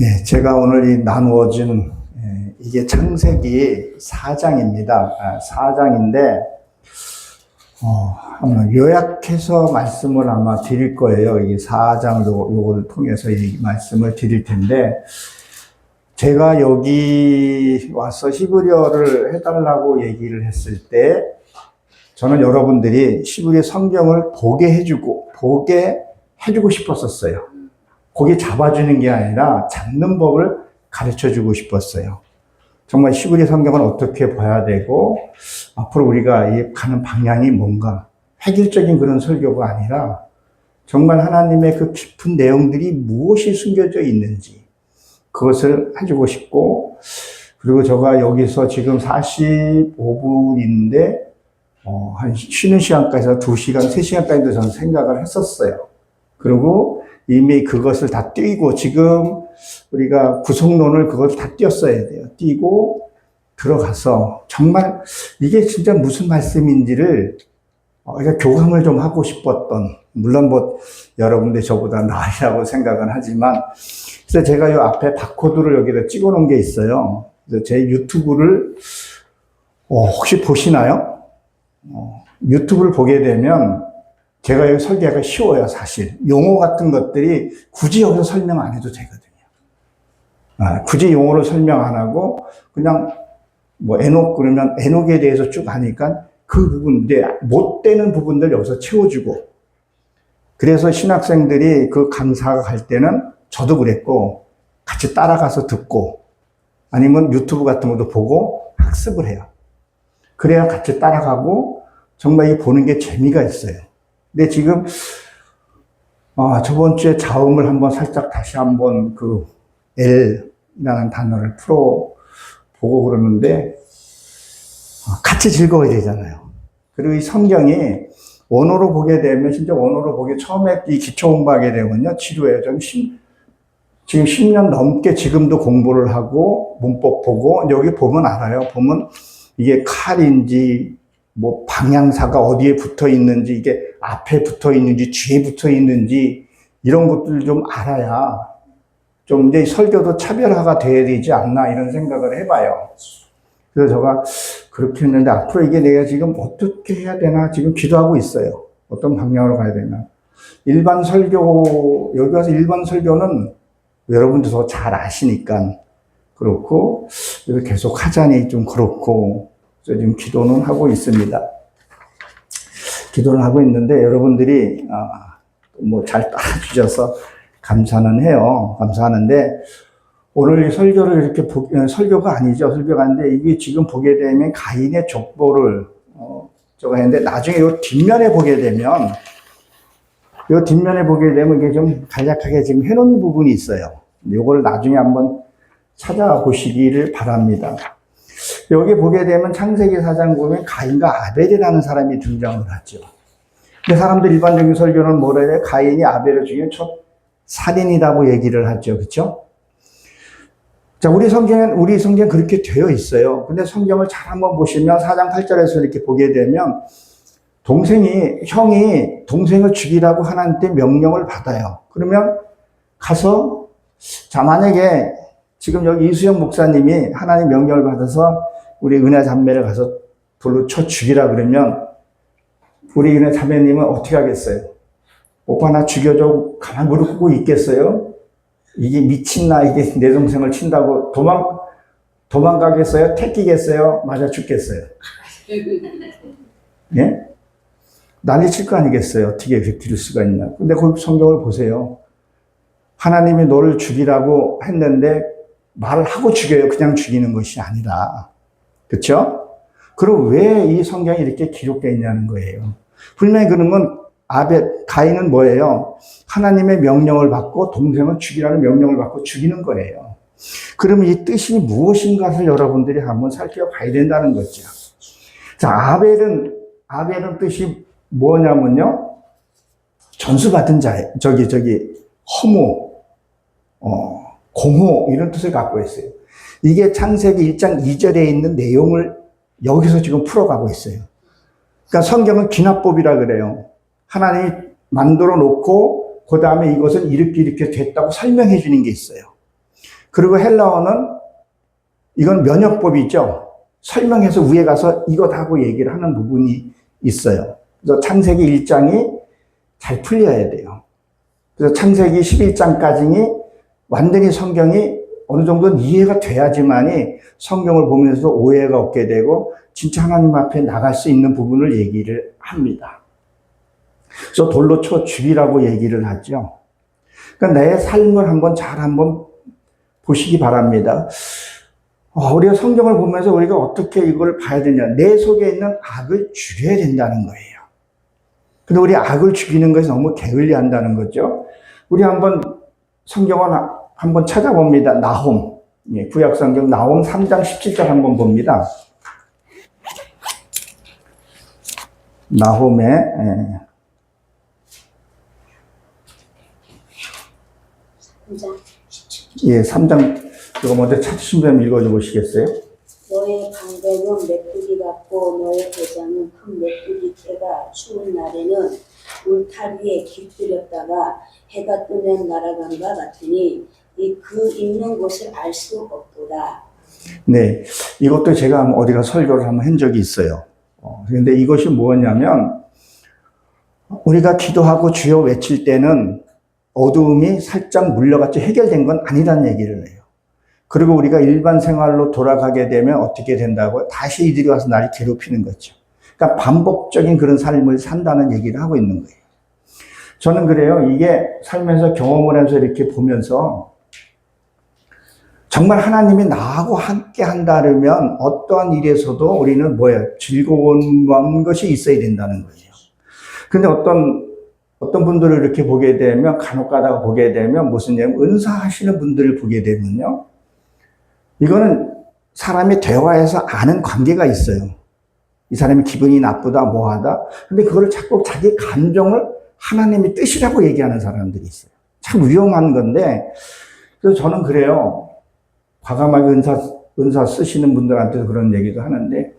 예, 제가 오늘 이 나누어진 이게 창세기 4장입니다. 4장인데 한번 요약해서 말씀을 아마 드릴 거예요. 이 4장 요거를 통해서 이 말씀을 드릴 텐데, 제가 여기 와서 히브리어를 해달라고 얘기를 했을 때 저는 여러분들이 히브리 성경을 보게 해주고 싶었었어요. 거기 잡아주는 게 아니라 잡는 법을 가르쳐주고 싶었어요. 정말 히브리 성경은 어떻게 봐야 되고 앞으로 우리가 가는 방향이 뭔가, 획일적인 그런 설교가 아니라 정말 하나님의 그 깊은 내용들이 무엇이 숨겨져 있는지 그것을 해주고 싶고, 그리고 제가 여기서 지금 45분인데 한 쉬는 시간까지 해서 2시간, 3시간까지도 저는 생각을 했었어요. 그리고 이미 그것을 다 띄고, 지금 우리가 구속론을 그걸 다 띄었어야 돼요. 띄고 들어가서 정말 이게 진짜 무슨 말씀인지를 교감을 좀 하고 싶었던, 물론 뭐 여러분들 저보다 나이라고 생각은 하지만, 그래서 제가 이 앞에 바코드를 여기다 찍어 놓은 게 있어요. 그래서 제 유튜브를 혹시 보시나요? 유튜브를 보게 되면 제가 여기 설계가 쉬워요. 사실 용어 같은 것들이 굳이 여기서 설명 안 해도 되거든요. 굳이 용어를 설명 안 하고 그냥 뭐 에녹 그러면 에녹에 대해서 쭉 하니까 그 부분, 이제 못 되는 부분들 여기서 채워주고, 그래서 신학생들이 그 강사가 갈 때는 저도 그랬고 같이 따라가서 듣고, 아니면 유튜브 같은 것도 보고 학습을 해요. 그래야 같이 따라가고 정말 이 보는 게 재미가 있어요. 근데 지금 저번 주에 자음을 한번 살짝 다시 한번 그 L이라는 단어를 풀어보고 그러는데 같이 즐거워야 되잖아요. 그리고 이 성경이 원어로 보게 되면, 진짜 원어로 보게 처음에 이 기초 공부하게 되면요, 지루해요. 지금 10년 넘게 지금도 공부를 하고 문법 보고, 여기 보면 알아요. 보면 이게 칼인지 뭐 방향사가 어디에 붙어 있는지, 이게 앞에 붙어 있는지 뒤에 붙어 있는지 이런 것들 좀 알아야 좀 이제 설교도 차별화가 돼야 되지 않나, 이런 생각을 해봐요. 그래서 제가 그렇게 했는데, 앞으로 이게 내가 지금 어떻게 해야 되나 지금 기도하고 있어요. 어떤 방향으로 가야 되나. 일반 설교, 여기 와서 일반 설교는 여러분도 잘 아시니까 그렇고, 계속 하자니 좀 그렇고, 지금 기도는 하고 있습니다. 기도를 하고 있는데 여러분들이 뭐 잘 따라주셔서 감사는 해요. 감사하는데, 오늘 설교를 이렇게 설교가 아니죠. 설교가 아닌데, 이게 지금 보게 되면 가인의 족보를 저거 했는데, 나중에 요 뒷면에 보게 되면 이게 좀 간략하게 지금 해놓은 부분이 있어요. 요거를 나중에 한번 찾아보시기를 바랍니다. 여기 보게 되면 창세기 4장 보면 가인과 아벨이라는 사람이 등장을 하죠. 근데 사람들 일반적인 설교는 뭐라 해요? 가인이 아벨을 죽인 첫 살인이라고 얘기를 하죠. 그렇죠? 자, 우리 성경엔 그렇게 되어 있어요. 근데 성경을 잘 한번 보시면 4장 8절에서 이렇게 보게 되면 형이 동생을 죽이라고 하나님께 명령을 받아요. 그러면 가서, 자, 만약에 지금 여기 이수영 목사님이 하나님 명령을 받아서 우리 은혜 자매를 가서 돌로 쳐 죽이라 그러면 우리 은혜 자매님은 어떻게 하겠어요? 오빠 나 죽여줘, 가만 무릎 꿇고 있겠어요? 이게 미친나, 이게 내 동생을 친다고 도망가겠어요? 택기겠어요? 맞아 죽겠어요? 예? 난리 칠 거 아니겠어요? 어떻게 그렇게 들을 수가 있나? 근데 그 성경을 보세요. 하나님이 너를 죽이라고 했는데 말을 하고 죽여요. 그냥 죽이는 것이 아니라. 그렇죠? 그럼 왜 이 성경이 이렇게 기록되어 있냐는 거예요. 분명히 그러면 가인은 뭐예요? 하나님의 명령을 받고 동생을 죽이라는 명령을 받고 죽이는 거예요. 그러면 이 뜻이 무엇인가를 여러분들이 한번 살펴봐야 된다는 거죠. 자, 아벨은 뜻이 뭐냐면요, 전수받은 자, 허무, 공호, 이런 뜻을 갖고 있어요. 이게 창세기 1장 2절에 있는 내용을 여기서 지금 풀어가고 있어요. 그러니까 성경은 기납법이라 그래요. 하나님이 만들어 놓고 그 다음에 이것은 이렇게 됐다고 설명해 주는 게 있어요. 그리고 헬라어는 이건 면역법이죠. 설명해서 위에 가서 이것 하고 얘기를 하는 부분이 있어요. 그래서 창세기 1장이 잘 풀려야 돼요. 그래서 창세기 11장까지는 완전히 성경이 어느 정도는 이해가 돼야지만이 성경을 보면서 오해가 없게 되고 진짜 하나님 앞에 나갈 수 있는 부분을 얘기를 합니다. 그래서 돌로 쳐 죽이라고 얘기를 하죠. 그러니까 내 삶을 한번 보시기 바랍니다. 우리가 성경을 보면서 우리가 어떻게 이걸 봐야 되냐. 내 속에 있는 악을 죽여야 된다는 거예요. 근데 우리 악을 죽이는 것이 너무 게을리한다는 거죠. 우리 한번 성경을 한번 찾아봅니다. 나홈. 구약 성경 나홈 3장 17절 한번 봅니다. 나홈의 3장 이거 먼저 찾으신 분 읽어줘 보시겠어요? 너의 방백은 메뚜기 같고 너의 대장은 큰 메뚜기 떼가 추운 날에는 울타리에 깃들였다가 해가 뜨면 날아간과 같으니 그 있는 곳을 알 수 없도다. 네, 이것도 제가 어디가 설교를 한번 한 적이 있어요. 그런데 이것이 뭐냐면 우리가 기도하고 주여 외칠 때는 어두움이 살짝 물려같이 해결된 건 아니라는 얘기를 해요. 그리고 우리가 일반 생활로 돌아가게 되면 어떻게 된다고요? 다시 이들이 와서 나를 괴롭히는 거죠. 그러니까 반복적인 그런 삶을 산다는 얘기를 하고 있는 거예요. 저는 그래요. 이게 살면서 경험을 하면서 이렇게 보면서 정말 하나님이 나하고 함께 한다면 어떠한 일에서도 우리는 즐거운 것이 있어야 된다는 거예요. 근데 어떤 분들을 이렇게 보게 되면 간혹 가다가 보게 되면 무슨 은사하시는 분들을 보게 되면요. 이거는 사람이 대화해서 아는 관계가 있어요. 이 사람이 기분이 나쁘다, 뭐하다. 근데 그거를 자꾸 자기 감정을 하나님의 뜻이라고 얘기하는 사람들이 있어요. 참 위험한 건데, 그래서 저는 그래요. 과감하게 은사 쓰시는 분들한테도 그런 얘기도 하는데,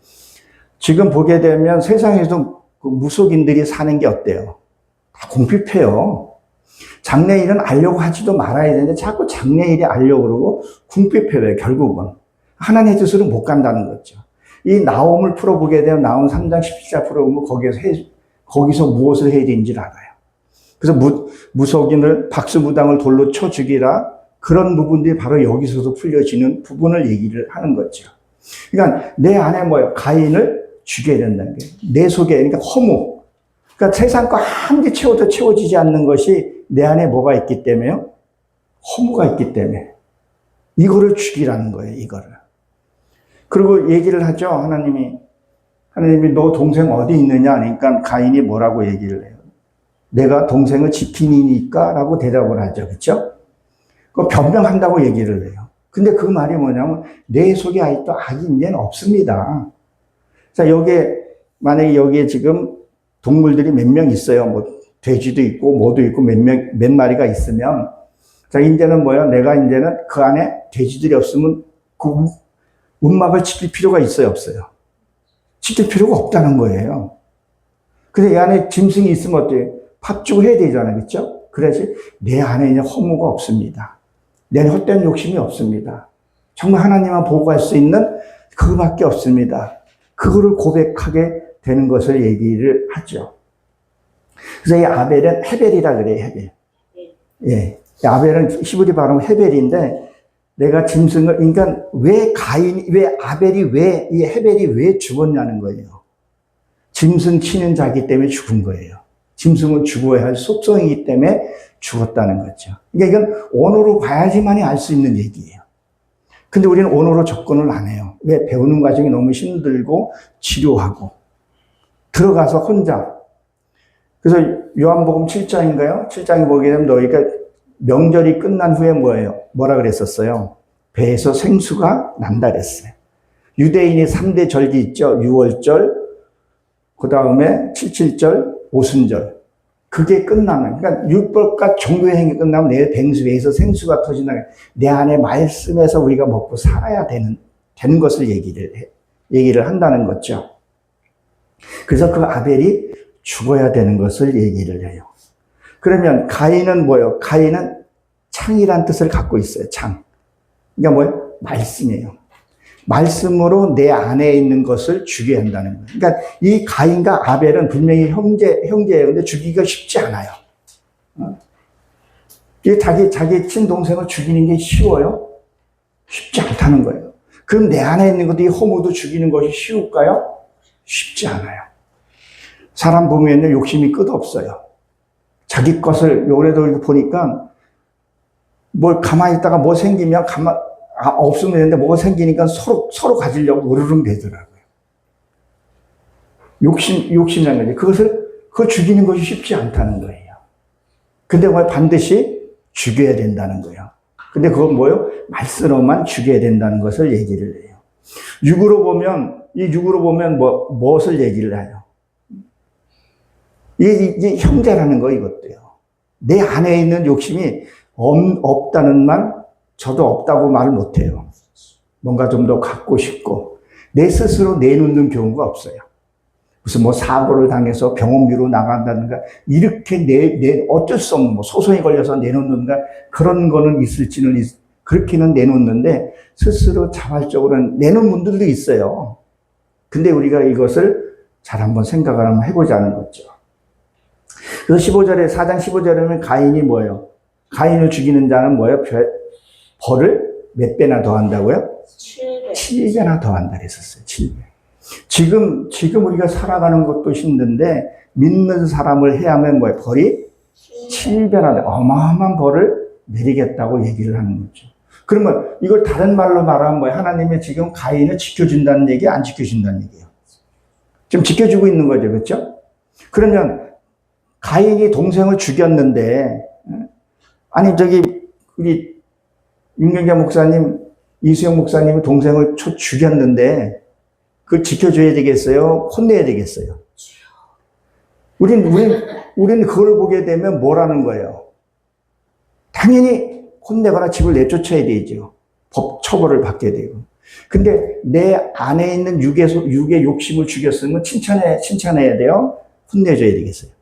지금 보게 되면 세상에서 그 무속인들이 사는 게 어때요? 다 궁핍해요. 장래일은 알려고 하지도 말아야 되는데 자꾸 장래일이 알려고 그러고 궁핍해요. 결국은. 하나님의 뜻으로 못 간다는 거죠. 이 나홈을 풀어보게 되면 나홈 3장 17절 풀어보면 거기서 무엇을 해야 되는지를 알아요. 그래서 무속인을 박수무당을 돌로 쳐 죽이라 그런 부분들이 바로 여기서도 풀려지는 부분을 얘기를 하는 거죠. 그러니까 내 안에 가인을 죽여야 된다는 거예요. 내 속에 그러니까 허무. 그러니까 세상과 함께 채워도 채워지지 않는 것이 내 안에 뭐가 있기 때문에요? 허무가 있기 때문에. 이거를 죽이라는 거예요, 이거를. 그리고 얘기를 하죠, 하나님이 너 동생 어디 있느냐? 그러니까 가인이 뭐라고 얘기를 해요? 내가 동생을 지키니까? 라고 대답을 하죠, 그렇죠? 그 변명한다고 얘기를 해요. 근데 그 말이 뭐냐면 내 속에 아직도 악이 이제는 없습니다. 자, 만약에 여기에 지금 동물들이 몇 명 있어요. 돼지도 있고, 모도 있고, 몇 마리가 있으면, 자, 이제는 내가 이제는 그 안에 돼지들이 없으면 그 움막을 지킬 필요가 있어요, 없어요? 지킬 필요가 없다는 거예요. 근데 이 안에 짐승이 있으면 어때요? 밥 주고 해야 되잖아요, 그렇죠? 그래서 내 안에 이제 허무가 없습니다. 내 안에 헛된 욕심이 없습니다. 정말 하나님만 보고할 수 있는 그거밖에 없습니다. 그거를 고백하게 되는 것을 얘기를 하죠. 그래서 이 아벨은 헤벨이라 그래요, 헤벨. 예. 아벨은 히브리 발음 헤벨인데, 내가 짐승을, 그러니까 왜 이 헤벨이 왜 죽었냐는 거예요. 짐승 치는 자기 때문에 죽은 거예요. 짐승은 죽어야 할 속성이기 때문에 죽었다는 거죠. 그러니까 이건 언어로 봐야지만이 알 수 있는 얘기예요. 근데 우리는 언어로 접근을 안 해요. 왜? 배우는 과정이 너무 힘들고 지루하고 들어가서 혼자. 그래서 요한복음 7장인가요? 7장에 보게 되면 너희가 명절이 끝난 후에 뭐라 그랬었어요? 배에서 생수가 난다 그랬어요. 유대인이 3대 절기 있죠. 유월절, 그 다음에 77절, 오순절. 그게 끝나면, 그러니까 율법과 종교의 행위 끝나면 내 배에서 생수가 터진다. 내 안에 말씀에서 우리가 먹고 살아야 되는 것을 얘기를 한다는 거죠. 그래서 그 아벨이 죽어야 되는 것을 얘기를 해요. 그러면 가인은 뭐예요? 가인은 창이란 뜻을 갖고 있어요. 창. 그러니까 뭐예요? 말씀이에요. 말씀으로 내 안에 있는 것을 죽여야 한다는 거예요. 그러니까 이 가인과 아벨은 분명히 형제예요. 근데 죽이기가 쉽지 않아요. 이 자기 친동생을 죽이는 게 쉬워요? 쉽지 않다는 거예요. 그럼 내 안에 있는 것도 이 허무도 죽이는 것이 쉬울까요? 쉽지 않아요. 사람 보면요, 욕심이 끝없어요. 자기 것을, 올해도 보니까, 뭘 가만히 있다가 뭐 생기면 없으면 되는데 뭐가 생기니까 서로 가지려고 으르렁 대더라고요. 욕심이라는 거지. 그걸 죽이는 것이 쉽지 않다는 거예요. 근데 뭐 반드시 죽여야 된다는 거예요. 근데 그건 뭐예요? 말씀으로만 죽여야 된다는 것을 얘기를 해요. 육으로 보면 무엇을 얘기를 해요? 이게 형제라는 거, 이것도요. 내 안에 있는 욕심이 없다는 말, 저도 없다고 말을 못해요. 뭔가 좀 더 갖고 싶고, 내 스스로 내놓는 경우가 없어요. 무슨 뭐 사고를 당해서 병원비로 나간다든가, 이렇게 어쩔 수 없는, 뭐 소송에 걸려서 내놓는가, 그런 거는 그렇게는 내놓는데, 스스로 자발적으로는 내놓은 분들도 있어요. 근데 우리가 이것을 잘 한번 생각을 한번 해보자는 거죠. 그래서 4장 15절에 보면 가인이 뭐예요? 가인을 죽이는 자는 뭐예요? 벌을 몇 배나 더한다고요? 7배나 더한다 그랬었어요. 7배. 지금 우리가 살아가는 것도 힘든데 믿는 사람을 해야만 뭐예요? 벌이 7배나 어마어마한 벌을 내리겠다고 얘기를 하는 거죠. 그러면 이걸 다른 말로 말하면 뭐예요? 하나님이 지금 가인을 지켜준다는 얘기, 안 지켜준다는 얘기예요. 지금 지켜주고 있는 거죠. 그렇죠? 그러면 가인이 동생을 죽였는데, 아니 우리 윤경자 목사님, 이수영 목사님이 동생을 죽였는데 그걸 지켜줘야 되겠어요? 혼내야 되겠어요? 우리는 그걸 보게 되면 뭐라는 거예요? 당연히 혼내거나 집을 내쫓아야 되죠. 법 처벌을 받게 되고. 근데 내 안에 있는 육의 욕심을 죽였으면 칭찬해야 돼요? 혼내줘야 되겠어요?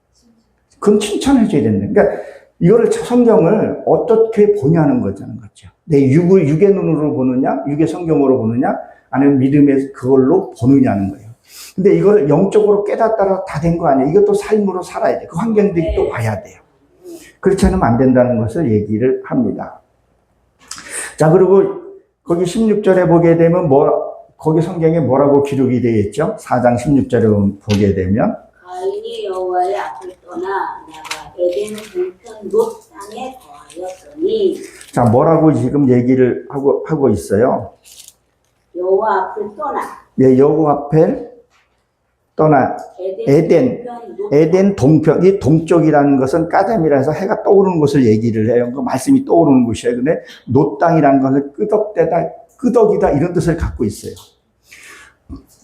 그건 칭찬해줘야 된다. 그러니까 이거를 성경을 어떻게 보냐는 거잖아요. 내 육의 눈으로 보느냐, 육의 성경으로 보느냐, 아니면 믿음의 그걸로 보느냐는 거예요. 근데 이걸 영적으로 깨닫다가 다 된 거 아니에요. 이것도 삶으로 살아야 돼요. 그 환경들이 또 와야 돼요. 그렇지 않으면 안 된다는 것을 얘기를 합니다. 자, 그리고 거기 16절에 보게 되면 거기 성경에 뭐라고 기록이 되어 있죠? 4장 16절에 보게 되면 가인이 여호와의 앞을 떠나 나가 에덴 동편 롯 땅에 거하였더니. 자, 뭐라고 지금 얘기를 하고 있어요? 여호와 앞을 떠나. 예, 여호와 앞을 떠나 에덴 동편, 이 동쪽이라는 것은 까담이라 해서 해가 떠오르는 곳을 얘기를 해요. 그 말씀이 떠오르는 곳이에요. 근데 롯 땅이라는 것은 끄덕이다 이런 뜻을 갖고 있어요.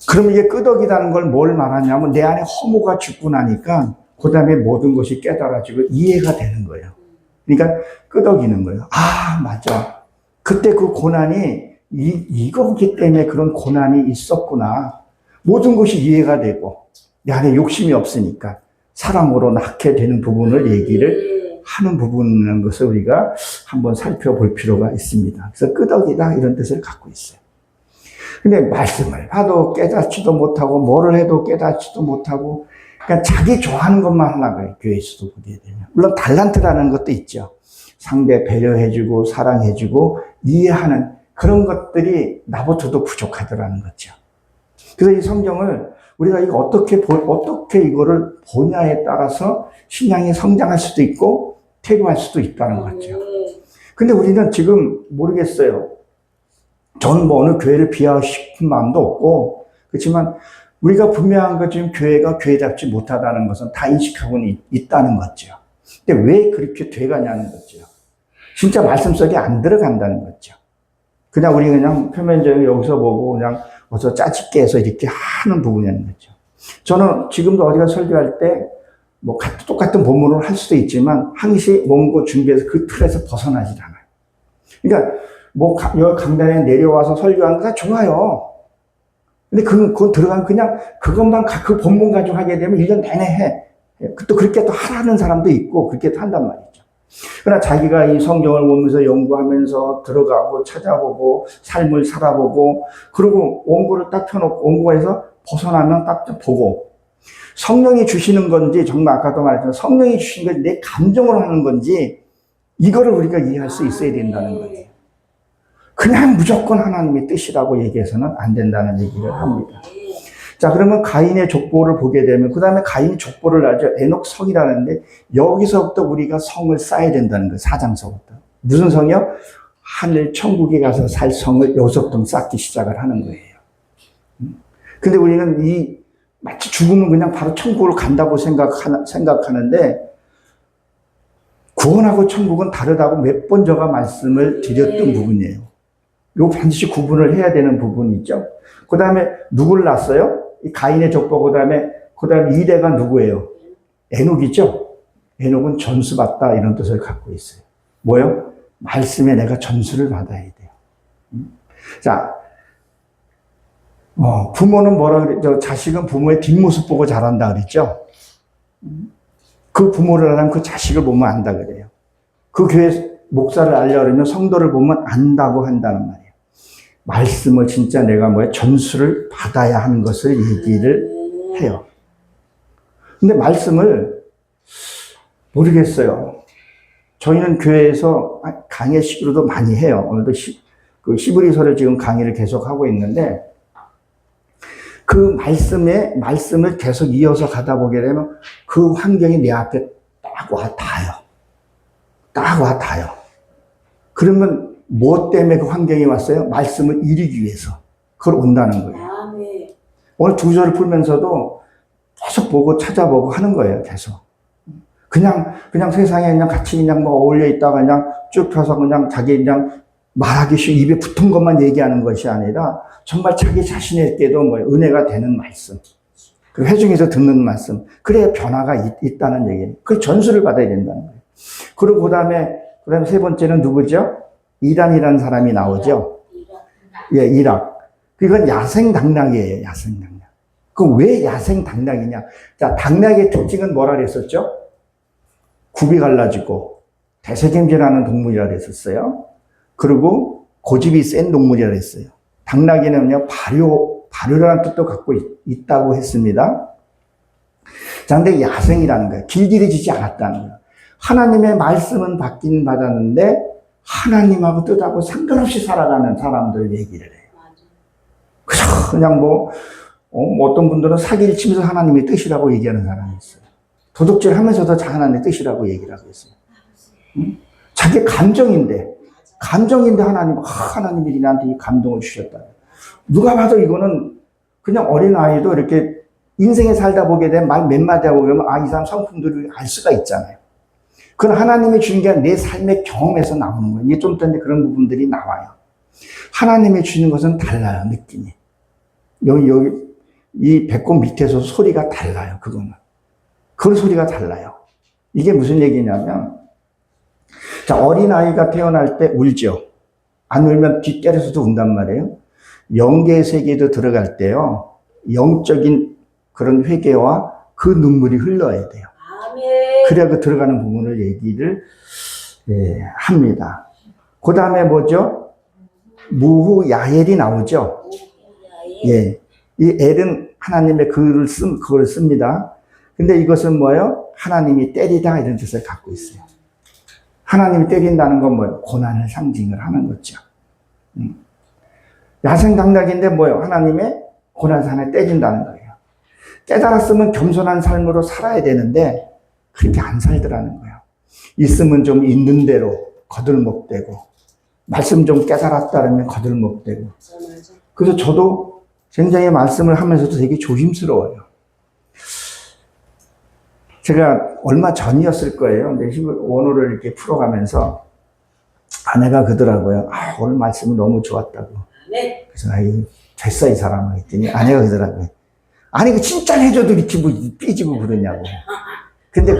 그럼 이게 끄덕이다는 걸 뭘 말하냐면 내 안에 허무가 죽고 나니까 그 다음에 모든 것이 깨달아지고 이해가 되는 거예요. 그러니까 끄덕이는 거예요. 아, 맞아. 그때 그 고난이 이거기 때문에 그런 고난이 있었구나. 모든 것이 이해가 되고 내 안에 욕심이 없으니까 사랑으로 낳게 되는 부분을 얘기를 하는 부분이라는 것을 우리가 한번 살펴볼 필요가 있습니다. 그래서 끄덕이다 이런 뜻을 갖고 있어요. 근데 말씀을 봐도 깨닫지도 못하고 뭐를 해도 깨닫지도 못하고 그러니까 자기 좋아하는 것만 하려고 해요. 교회에서도 보게 되면. 물론 달란트라는 것도 있죠. 상대 배려해주고 사랑해주고 이해하는 그런 것들이 나부터도 부족하더라는 거죠. 그래서 이 성경을 우리가 이거 어떻게 이거를 보냐에 따라서 신앙이 성장할 수도 있고 퇴보할 수도 있다는 거죠. 근데 우리는 지금 모르겠어요. 저는 뭐 어느 교회를 비하하고 싶은 마음도 없고 그렇지만 우리가 분명한 것 지금 교회가 교회답지 못하다는 것은 다 인식하고는 있다는 거죠. 근데 왜 그렇게 돼가냐는 거죠. 진짜 말씀 속에 안 들어간다는 거죠. 그냥 우리 그냥 표면적으로 여기서 보고 그냥 어서 짜집게 해서 이렇게 하는 부분이라는 거죠. 저는 지금도 어디가 설교할 때 뭐 똑같은 본문을 할 수도 있지만 항시 뭔가 준비해서 그 틀에서 벗어나질 않아요. 그러니까 뭐 여기 강단에 내려와서 설교하는 거 좋아요. 근데 그건 들어가면 그냥 그것만 그 본문 가지고 하게 되면 1년 내내 해. 또 그렇게 또 하라는 사람도 있고 그렇게 또 한단 말이죠. 그러나 자기가 이 성경을 보면서 연구하면서 들어가고 찾아보고 삶을 살아보고 그리고 원고를 딱 펴놓고 원고에서 벗어나면 딱 보고 성령이 주시는 건지 정말 아까도 말했지만 성령이 주신 건지 내 감정으로 하는 건지 이거를 우리가 이해할 수 있어야 된다는 거예요. 그냥 무조건 하나님의 뜻이라고 얘기해서는 안 된다는 얘기를 합니다. 자, 그러면 가인의 족보를 보게 되면 그 다음에 가인이 족보를 알죠. 에녹 성이라는데 여기서부터 우리가 성을 쌓아야 된다는 거예요. 4장서부터. 무슨 성이요? 하늘 천국에 가서 살 성을 여기서부터 쌓기 시작을 하는 거예요. 근데 우리는 마치 죽으면 그냥 바로 천국으로 간다고 생각하는데 구원하고 천국은 다르다고 몇 번 제가 말씀을 드렸던 부분이에요. 이거 반드시 구분을 해야 되는 부분이죠. 그 다음에 누구를 낳았어요? 이 가인의 족보, 그 다음에 이레가 누구예요? 에녹이죠? 에녹은 전수받다 이런 뜻을 갖고 있어요. 뭐요? 말씀에 내가 전수를 받아야 돼요. 자, 부모는 뭐라 그랬죠? 자식은 부모의 뒷모습 보고 자란다 그랬죠? 그 부모를 알면 그 자식을 보면 안다 그래요. 그 교회 목사를 알려면 성도를 보면 안다고 한다는 말이에요. 말씀을 진짜 내가 전수를 받아야 하는 것을 얘기를 해요. 근데 말씀을 모르겠어요. 저희는 교회에서 강의식으로도 많이 해요. 오늘도 그 히브리서를 지금 강의를 계속 하고 있는데 그 말씀을 계속 이어서 가다 보게 되면 그 환경이 내 앞에 딱 와 닿아요. 딱 와 닿아요. 그러면 무엇 때문에 그 환경이 왔어요? 말씀을 이루기 위해서. 그걸 온다는 거예요. 오늘 두 절을 풀면서도 계속 보고 찾아보고 하는 거예요. 계속. 그냥 세상에 그냥 같이 그냥 어울려 있다가 그냥 쭉 펴서 그냥 자기 그냥 말하기 쉬운 입에 붙은 것만 얘기하는 것이 아니라 정말 자기 자신에게도 은혜가 되는 말씀. 그 회중에서 듣는 말씀. 그래야 변화가 있다는 얘기예요. 그 전수를 받아야 된다는 거예요. 그리고 그 다음에 세 번째는 누구죠? 이란이라는 사람이 나오죠. 예, 이락. 그건 야생당락이에요. 야생당락. 그럼 왜 야생당락이냐? 자, 당락의 특징은 뭐라 그랬었죠? 굽이 갈라지고 대세경제라는 동물이라 그랬었어요. 그리고 고집이 센 동물이라 그랬어요. 당나귀는요, 발효라는 뜻도 갖고 있다고 했습니다. 자, 근데 야생이라는 거예요. 길들여지지 않았다는 거예요. 하나님의 말씀은 받긴 받았는데 하나님하고 뜻하고 상관없이 살아가는 사람들 얘기를 해요. 그냥 어떤 분들은 사기를 치면서 하나님의 뜻이라고 얘기하는 사람이 있어요. 도둑질 하면서도 하나님의 뜻이라고 얘기를 하고 있어요. 자기 감정인데 하나님이 나한테 이 감동을 주셨다. 누가 봐도 이거는 그냥 어린아이도 이렇게 인생에 살다 보게 되면 말 몇 마디 하고 보면 이 사람 성품들을 알 수가 있잖아요. 그건 하나님이 주는 게 아니라 내 삶의 경험에서 나오는 거예요. 이게 좀 전에 그런 부분들이 나와요. 하나님이 주는 것은 달라요, 느낌이. 여기, 이 배꼽 밑에서 소리가 달라요, 그거는. 그 소리가 달라요. 이게 무슨 얘기냐면, 자, 어린아이가 태어날 때 울죠. 안 울면 뒷결에서도 운단 말이에요. 영계 세계도 들어갈 때요, 영적인 그런 회개와 그 눈물이 흘러야 돼요. 그래야 그 들어가는 부분을 얘기를 합니다. 그 다음에 뭐죠? 무후야엘이 나오죠. 예, 이 엘은 하나님의 그걸 씁니다. 근데 이것은 뭐예요? 하나님이 때리다 이런 뜻을 갖고 있어요. 하나님이 때린다는 건 뭐예요? 고난을 상징을 하는 거죠. 야생당락인데 뭐예요? 하나님의 고난산에 때린다는 거예요. 깨달았으면 겸손한 삶으로 살아야 되는데 그렇게 안 살더라는 거예요. 있으면 좀 있는 대로 거들먹대고 말씀 좀 깨달았다 그러면 거들먹대고. 그래서 저도 굉장히 말씀을 하면서도 되게 조심스러워요. 제가 얼마 전이었을 거예요. 원어를 이렇게 풀어가면서 아내가 그러더라고요. 오늘 말씀은 너무 좋았다고. 그래서 됐어 이 사람은 했더니 아내가 그러더라고요. 아니 그 칭찬해줘도 이렇게 삐지고 그러냐고. 근데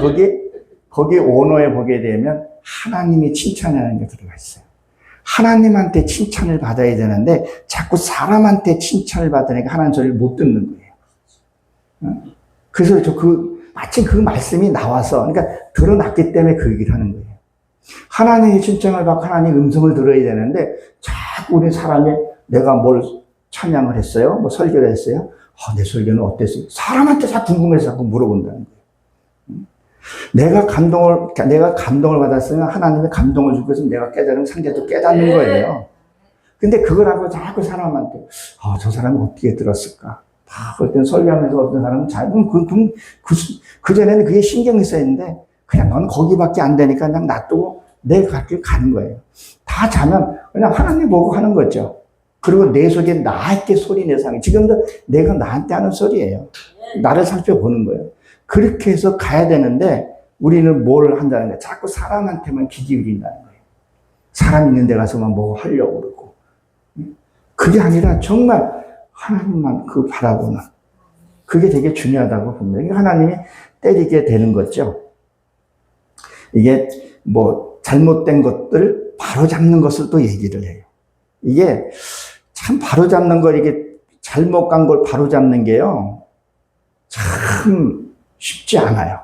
거기 원어에 보게 되면 하나님이 칭찬하는 게 들어가 있어요. 하나님한테 칭찬을 받아야 되는데 자꾸 사람한테 칭찬을 받으니까 하나님 소리를 못 듣는 거예요. 그래서 마침 그 말씀이 나와서, 그러니까 드러났기 때문에 그 얘기를 하는 거예요. 하나님의 신청을 받고 하나님의 음성을 들어야 되는데 자꾸 우리 사람이 내가 뭘 찬양을 했어요? 뭐 설교를 했어요? 내 설교는 어땠어요? 사람한테 다 궁금해서 자꾸 물어본다는 거예요. 내가 감동을 받았으면 하나님의 감동을 주고 있으면 내가 깨달으면 상대도 깨닫는 거예요. 근데 그걸 하고 자꾸 사람한테, 저 사람이 어떻게 들었을까? 어떤 설교하면서 어떤 사람은 그전에는 그게 신경이 쓰였는데, 그냥 넌 거기밖에 안 되니까 그냥 놔두고 내 갈 길 가는 거예요. 다 자면 그냥 하나님 보고 하는 거죠. 그리고 내 속에 나에게 소리 내서 지금도 내가 나한테 하는 소리예요. 나를 살펴보는 거예요. 그렇게 해서 가야 되는데 우리는 뭘 한다는 거예요? 자꾸 사람한테만 귀 기울인다는 거예요. 사람 있는 데 가서만 뭐 하려고 그러고. 그게 아니라 정말 하나님만 바라보는. 그게 되게 중요하다고 봅니다. 하나님이 때리게 되는 거죠. 이게 뭐 잘못된 것들 바로잡는 것을 또 얘기를 해요. 이게 참 바로잡는 걸, 이게 잘못 간 걸 바로잡는 게요, 참 쉽지 않아요.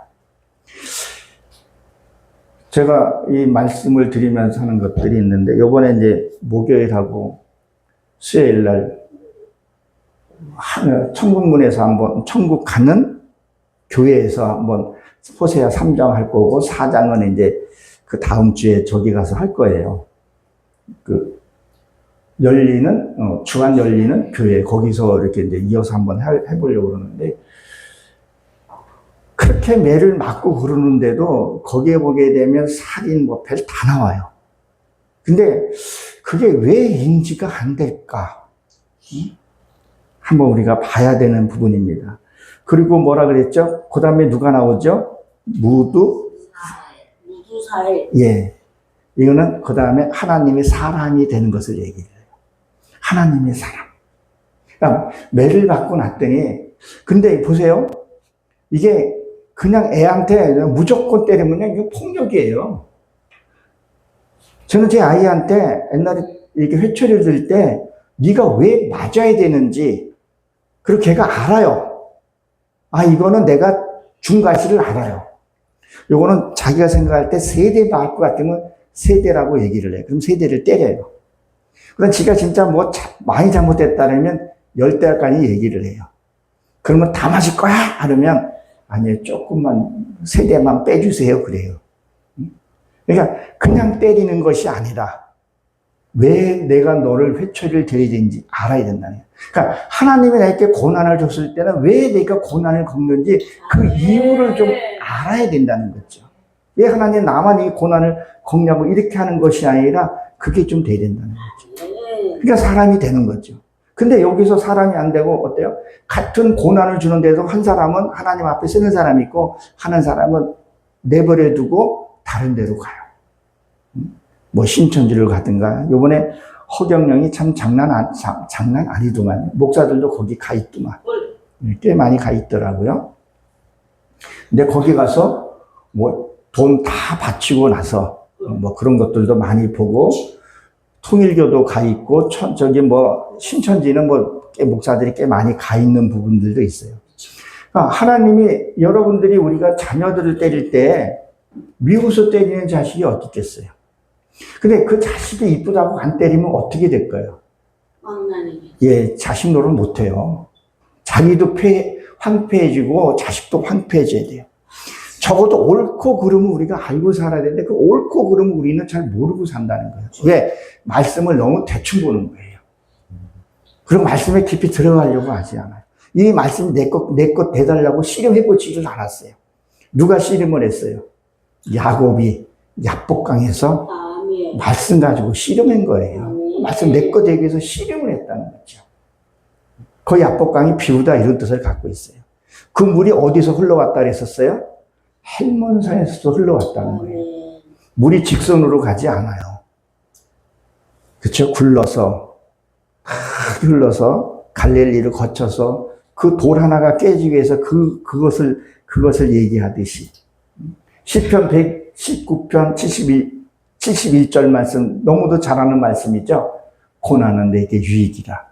제가 이 말씀을 드리면서 하는 것들이 있는데, 요번에 이제 목요일하고 수요일 날 천국문에서 한번, 천국 가는 교회에서 한번 호세아 3장 할 거고, 4장은 이제 그 다음 주에 저기 가서 할 거예요. 주간 열리는 교회, 거기서 이렇게 이제 이어서 한번 해보려고 그러는데, 그렇게 매를 맞고 그러는데도 거기에 보게 되면 살인, 별 다 나와요. 근데 그게 왜 인지가 안 될까? 한번 우리가 봐야 되는 부분입니다. 그리고 뭐라 그랬죠? 그 다음에 누가 나오죠? 무두사엘. 예. 이거는 그 다음에 하나님의 사람이 되는 것을 얘기해요. 하나님의 사람. 그러니까 매를 받고 났더니, 근데 보세요. 이게 그냥 애한테 무조건 때리면 이게 폭력이에요. 저는 제 아이한테 옛날에 이렇게 회초리를 들 때 네가 왜 맞아야 되는지, 그리고 걔가 알아요. 이거는 내가 준 가시를 알아요. 요거는 자기가 생각할 때 3대 맞을 것 같으면 3대라고 얘기를 해요. 그럼 3대를 때려요. 그럼 지가 진짜 뭐 많이 잘못했다면 10대까지 얘기를 해요. 그러면 다 맞을 거야? 하면 아니요, 조금만 3대만 빼주세요. 그래요. 그러니까 그냥 때리는 것이 아니라 왜 내가 너를 회초리를 들여야 되는지 알아야 된다는 거예요. 그러니까 하나님이 나에게 고난을 줬을 때는 왜 내가 고난을 겪는지 그 이유를 좀 알아야 된다는 거죠. 왜 하나님 나만 이 고난을 겪냐고 이렇게 하는 것이 아니라 그게 좀 돼야 된다는 거죠. 그러니까 사람이 되는 거죠. 근데 여기서 사람이 안 되고 어때요? 같은 고난을 주는데도 한 사람은 하나님 앞에 쓰는 사람이 있고 하는 사람은 내버려 두고 다른 데로 가요. 뭐 신천지를 가든가. 요번에 허경영이 참 장난 아니더만. 목사들도 거기 가 있더만. 꽤 많이 가 있더라고요. 근데 거기 가서 뭐 돈 다 바치고 나서 뭐 그런 것들도 많이 보고, 통일교도 가 있고, 신천지는 목사들이 꽤 많이 가 있는 부분들도 있어요. 그러니까 하나님이, 여러분들이 우리가 자녀들을 때릴 때 미워서 때리는 자식이 어떻겠어요? 근데 그 자식이 이쁘다고 안 때리면 어떻게 될까요? 예, 자식 노릇 못 해요. 자기도 황폐해지고 자식도 황폐해져야 돼요. 적어도 옳고 그름은 우리가 알고 살아야 되는데 그 옳고 그름은 우리는 잘 모르고 산다는 거예요. 왜? 말씀을 너무 대충 보는 거예요. 그리고 말씀에 깊이 들어가려고 하지 않아요. 이 말씀이 내 것 대달라고 씨름해보지를 않았어요. 누가 씨름을 했어요? 야곱이 야복강에서 말씀 가지고 씨름한 거예요. 말씀 내 것 되기 위해서 씨름을 했다는 거죠. 그 야복강이 비우다 이런 뜻을 갖고 있어요. 그 물이 어디서 흘러왔다 그랬었어요? 헬몬산에서 흘러왔다는 거예요. 물이 직선으로 가지 않아요. 그렇죠? 흘러서 갈릴리를 거쳐서 그 돌 하나가 깨지기 위해서 그것을 얘기하듯이. 시편 119편 71절 말씀, 너무도 잘 아는 말씀이죠. 고난은 내게 유익이라.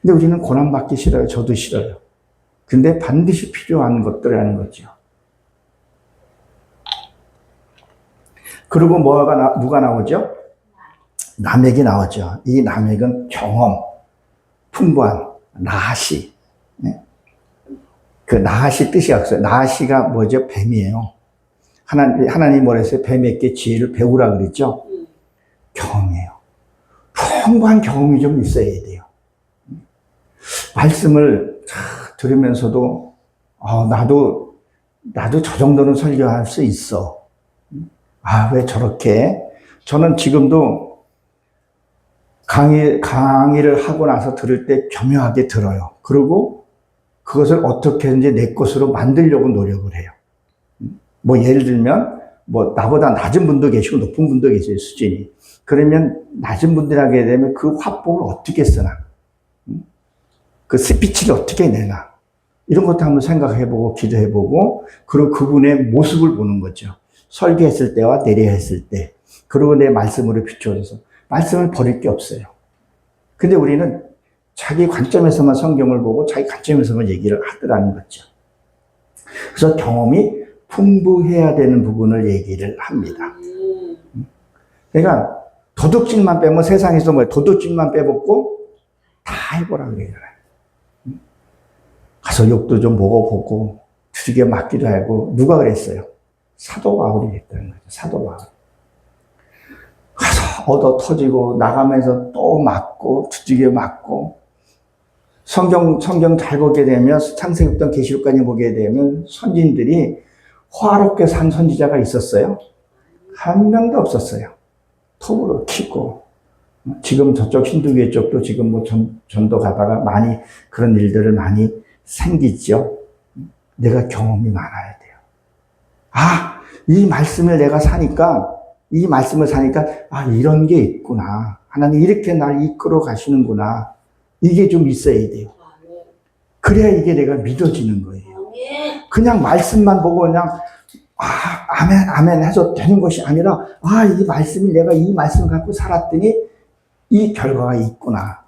근데 우리는 고난 받기 싫어요. 저도 싫어요. 근데 반드시 필요한 것들이라는 거죠. 그리고 누가 나오죠? 남획이 나오죠. 이 남획은 경험, 풍부한, 나하시. 그 나하시 뜻이 없어요. 나하시가 뭐죠? 뱀이에요. 하나님 뭐랬어요? 뱀에게 지혜를 배우라 그랬죠? 경험이에요. 풍부한 경험이 좀 있어야 돼요. 말씀을 들으면서도, 나도 저 정도는 설교할 수 있어. 왜 저렇게? 저는 지금도 강의를 하고 나서 들을 때 교묘하게 들어요. 그리고 그것을 어떻게든지 내 것으로 만들려고 노력을 해요. 뭐 예를 들면 뭐 나보다 낮은 분도 계시고 높은 분도 계세요, 수준이. 그러면 낮은 분들이 하게 되면 그 화법을 어떻게 쓰나, 그 스피치를 어떻게 내나, 이런 것도 한번 생각해보고 기도해보고, 그리고 그분의 모습을 보는 거죠. 설교했을 때와 내려했을 때, 그리고 내 말씀으로 비춰줘서 말씀을 버릴 게 없어요. 근데 우리는 자기 관점에서만 성경을 보고 자기 관점에서만 얘기를 하더라는 거죠. 그래서 경험이 풍부해야 되는 부분을 얘기를 합니다. 그러니까 도둑질만 빼면 세상에서 도둑질만 빼먹고 다 해보라 그래요. 가서 욕도 좀 먹어보고 두들겨 맞기도 하고. 누가 그랬어요? 사도 바울이 했다는 거죠. 사도 바울. 가서 얻어 터지고 나가면서 또 맞고 두들겨 맞고. 성경 잘 보게 되면 창세기부터 계시록까지 보게 되면 선진들이 화롭게 산 선지자가 있었어요? 한 명도 없었어요. 톱으로 키고. 지금 저쪽 힌두교 쪽도 지금 뭐 전도 가다가 많이 그런 일들을 많이 생기죠. 내가 경험이 많아야 돼요. 이 말씀을 내가 사니까, 이런 게 있구나. 하나님 이렇게 날 이끌어 가시는구나. 이게 좀 있어야 돼요. 그래야 이게 내가 믿어지는 거예요. 그냥 말씀만 보고 그냥 아멘 아멘 해서 되는 것이 아니라, 이 말씀이 내가 이 말씀을 갖고 살았더니 이 결과가 있구나.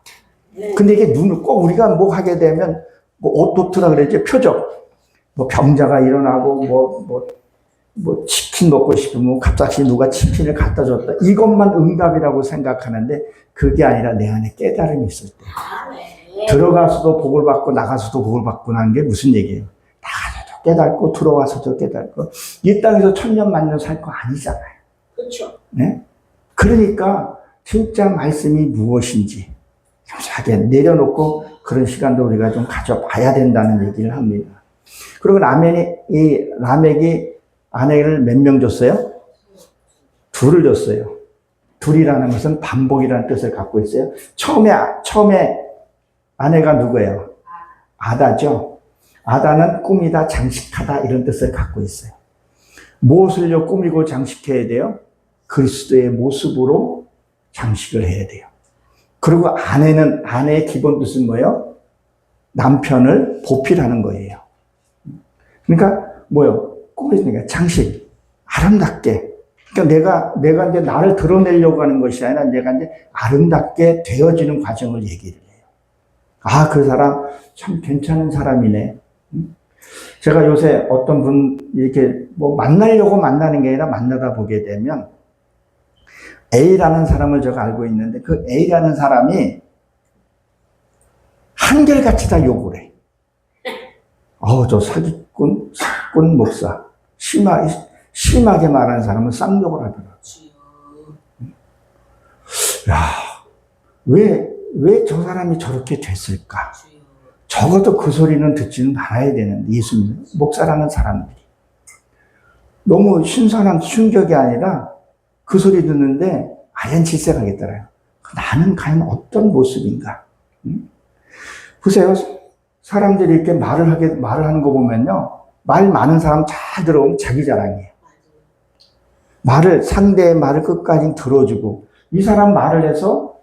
근데 이게 꼭 우리가 뭐 하게 되면 뭐 오토트라 그랬죠. 표적. 뭐 병자가 일어나고 뭐 치킨 먹고 싶으면 갑자기 누가 치킨을 갖다 줬다. 이것만 응답이라고 생각하는데 그게 아니라 내 안에 깨달음이 있을 때. 들어가서도 복을 받고 나가서도 복을 받고 하는 게 무슨 얘기예요? 나가서도 깨닫고 들어와서도 깨닫고. 이 땅에서 천년 만년 살 거 아니잖아요. 그렇죠. 네? 그러니까 진짜 말씀이 무엇인지 겸손하게 내려놓고 그런 시간도 우리가 좀 가져봐야 된다는 얘기를 합니다. 그리고 라멕이 아내를 몇 명 줬어요? 둘을 줬어요. 둘이라는 것은 반복이라는 뜻을 갖고 있어요. 처음에 아내가 누구예요? 아다죠. 아다는 꾸미다, 장식하다 이런 뜻을 갖고 있어요. 무엇을요 꾸미고 장식해야 돼요? 그리스도의 모습으로 장식을 해야 돼요. 그리고 아내의 기본 뜻은 뭐예요? 남편을 보필하는 거예요. 그러니까 뭐예요? 꾸미니까 장식, 아름답게. 그러니까 내가 이제 나를 드러내려고 하는 것이 아니라 내가 이제 아름답게 되어지는 과정을 얘기를 해요. 그 사람 참 괜찮은 사람이네. 제가 요새 어떤 분 이렇게 뭐 만나려고 만나는 게 아니라 만나다 보게 되면 A라는 사람을 제가 알고 있는데 그 A라는 사람이 한결같이 다 욕을 해. 저 사기꾼 목사. 심하게 말하는 사람은 쌍욕을 하더라고요. 왜 저 사람이 저렇게 됐을까? 적어도 그 소리는 듣지는 말아야 되는데, 예수님, 목사라는 사람들이. 너무 신선한 충격이 아니라 그 소리 듣는데 아연 질색하겠더라고요. 나는 과연 어떤 모습인가? 보세요. 사람들이 이렇게 말을 하는 거 보면요. 말 많은 사람 잘 들어오면 자기 자랑이에요. 상대의 말을 끝까지 들어주고, 이 사람 말을 해서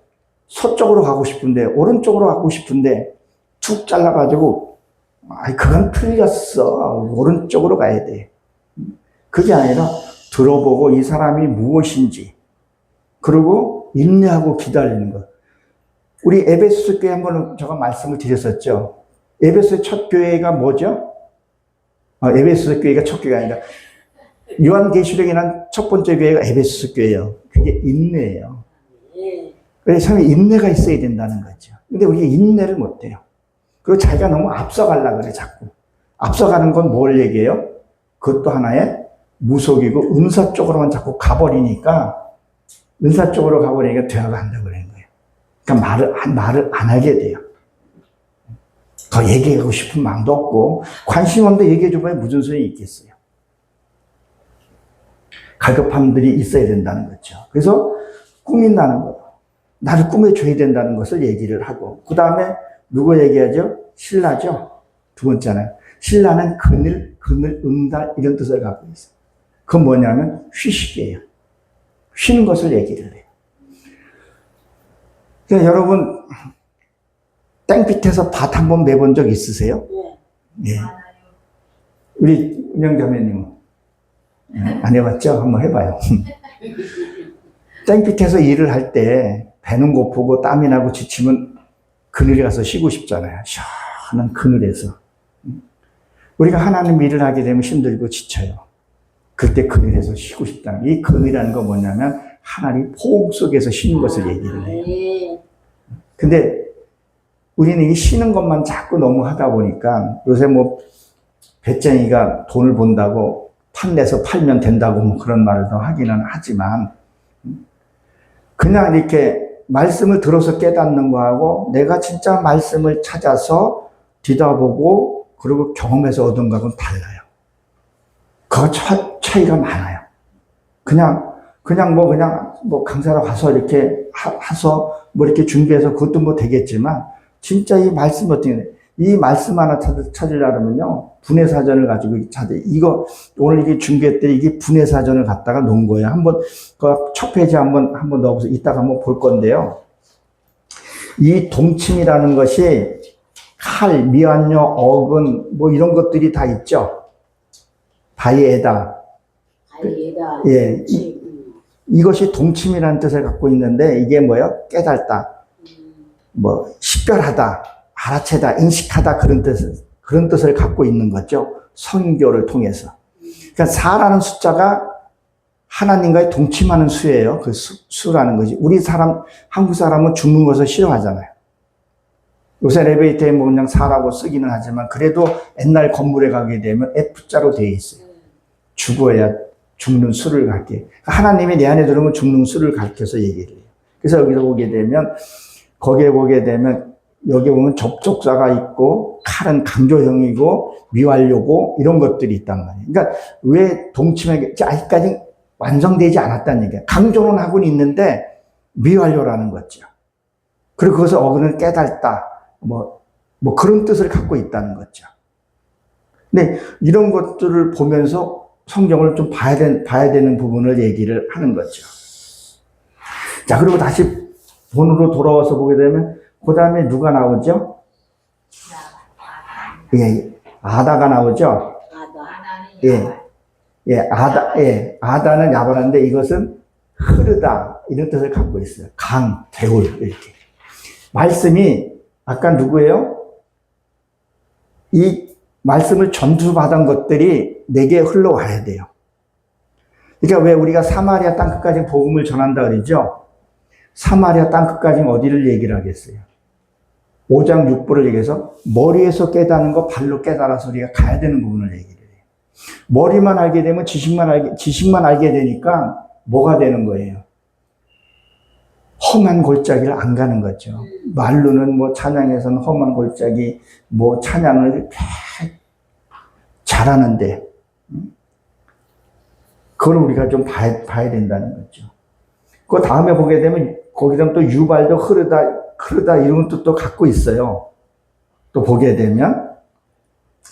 서쪽으로 가고 싶은데, 오른쪽으로 가고 싶은데, 툭 잘라가지고, 그건 틀렸어. 오른쪽으로 가야 돼. 그게 아니라 들어보고 이 사람이 무엇인지, 그리고 인내하고 기다리는 것. 우리 에베소서 교회 한번 제가 말씀을 드렸었죠. 에베소의 첫 교회가 뭐죠? 에베소서 교회가 첫 교회가 아니라 요한계시록이란 첫 번째 교회가 에베소서 교회예요. 그게 인내예요. 예. 그래서 참 인내가 있어야 된다는 거죠. 근데 우리가 인내를 못해요. 그리고 자기가 너무 앞서가려고 그래, 자꾸. 앞서가는 건 뭘 얘기해요? 그것도 하나의 무속이고 은사 쪽으로만 자꾸 가버리니까, 은사 쪽으로 가버리니까 되어가 한다고 그러는 거예요. 그러니까 말을 안 하게 돼요. 더 얘기하고 싶은 마음도 없고, 관심 없는데 얘기해줘봐야 무슨 소용이 있겠어요. 갈급함들이 있어야 된다는 거죠. 그래서 꾸민다는 거, 나를 꾸며줘야 된다는 것을 얘기를 하고, 그 다음에 누구 얘기하죠? 신라죠. 두 번째는 신라는 그늘, 응달 이런 뜻을 갖고 있어요. 그건 뭐냐면 휴식이에요. 쉬는 것을 얘기를 해요. 그러니까 여러분 땡빛에서 밭 한번 매본 적 있으세요? 네. 예. 우리 운영자매님은 안 해봤죠? 한번 해봐요. 땡빛에서 일을 할 때 배는 고프고 땀이 나고 지치면 그늘에 가서 쉬고 싶잖아요. 시원한 그늘에서. 우리가 하나님 일을 하게 되면 힘들고 지쳐요. 그때 그늘에서 쉬고 싶다는 이 그늘이라는 건 뭐냐면 하나님 포옹 속에서 쉬는 것을 얘기를 해요. 네. 근데 우리는 이 쉬는 것만 자꾸 너무 하다 보니까 요새 뭐 배짱이가 돈을 번다고 판내서 팔면 된다고 뭐 그런 말을 더 하기는 하지만 그냥 이렇게 말씀을 들어서 깨닫는 거하고 내가 진짜 말씀을 찾아서 뒤다보고 그리고 경험해서 얻은 거하고는 달라요. 그 차이가 많아요. 그냥 뭐 강사로 가서 이렇게 해서 뭐 이렇게 준비해서 그것도 뭐 되겠지만 진짜 이 말씀 어떻게 이 말씀 하나 찾으려면요 분해사전을 가지고 이거 오늘 이게 준비했더니 이게 분해사전을 갖다가 놓은 거예요. 한번 그 첫 페이지 한번 넣어서 이따가 한번 볼 건데요. 이 동침이라는 것이 칼, 미완료, 어근 뭐 이런 것들이 다 있죠. 바이에다. 예. 이것이 동침이라는 뜻을 갖고 있는데 이게 뭐예요? 깨달다. 뭐 식별하다, 알아채다, 인식하다 그런 뜻을 갖고 있는 거죠. 성교를 통해서. 그러니까 4라는 숫자가 하나님과의 동침하는 수예요. 그 수라는 것이. 한국 사람은 죽는 것을 싫어하잖아요. 요새 엘리베이터에 뭐 그냥 4라고 쓰기는 하지만 그래도 옛날 건물에 가게 되면 F자로 되어 있어요. 죽어야 죽는 수를 가르쳐. 하나님이 내 안에 들어오면 죽는 수를 가르쳐서 얘기를 해요. 그래서 여기서 보게 되면 거기에 보게 되면 여기 보면 접촉사가 있고 칼은 강조형이고 미완료고 이런 것들이 있단 말이에요. 그러니까 왜 동침에 아직까지 완성되지 않았다는 얘기예요. 강조는 하고는 있는데 미완료라는 거죠. 그리고 그것을 어근을 깨달다 뭐 그런 뜻을 갖고 있다는 거죠. 근데 이런 것들을 보면서 성경을 좀 봐야 되는 부분을 얘기를 하는 거죠. 자, 그리고 다시 본으로 돌아와서 보게 되면 그 다음에 누가 나오죠? 예, 아다가 나오죠? 아다는 야바라인데 이것은 흐르다 이런 뜻을 갖고 있어요. 강, 개울 이렇게. 말씀이 아까 누구예요? 이 말씀을 전수받은 것들이 내게 흘러와야 돼요. 그러니까 왜 우리가 사마리아 땅끝까지 복음을 전한다 그러죠? 사마리아 땅끝까지 어디를 얘기를 하겠어요? 5장 6부를 얘기해서 머리에서 깨닫는 거 발로 깨달아서 우리가 가야 되는 부분을 얘기를 해요. 머리만 알게 되면 지식만 알게 되니까 뭐가 되는 거예요? 험한 골짜기를 안 가는 거죠. 말로는 뭐 찬양에서는 험한 골짜기, 뭐 찬양을 잘하는데, 그걸 우리가 좀 봐야 된다는 거죠. 그 다음에 보게 되면, 거기서 또 유발도 흐르다 이런 뜻도 갖고 있어요. 또 보게 되면,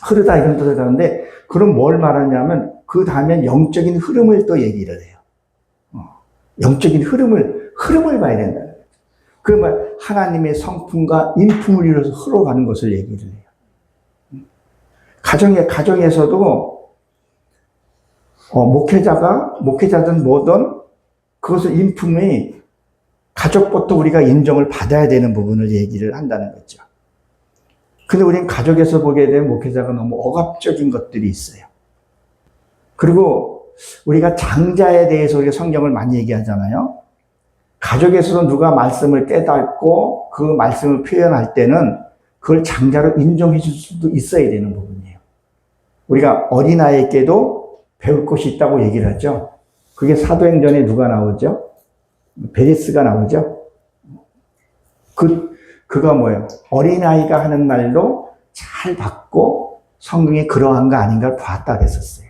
흐르다 이런 뜻을 하는데, 그럼 뭘 말하냐면, 그 다음엔 영적인 흐름을 또 얘기를 해요. 영적인 흐름을 봐야 된다는 거죠. 그러면 하나님의 성품과 인품을 이루어서 흘러가는 것을 얘기를 해요. 가정에서도 목회자든 뭐든 그것을 인품이 가족부터 우리가 인정을 받아야 되는 부분을 얘기를 한다는 거죠. 근데 우리는 가족에서 보게 되면 목회자가 너무 억압적인 것들이 있어요. 그리고 우리가 장자에 대해서 우리가 성경을 많이 얘기하잖아요. 가족에서도 누가 말씀을 깨닫고 그 말씀을 표현할 때는 그걸 장자로 인정해 줄 수도 있어야 되는 부분이에요. 우리가 어린아이에게도 배울 것이 있다고 얘기를 하죠. 그게 사도행전에 누가 나오죠? 베레스가 나오죠. 그가 뭐예요? 어린아이가 하는 말도 잘 받고 성경에 그러한가 아닌가를 봤다 그랬었어요.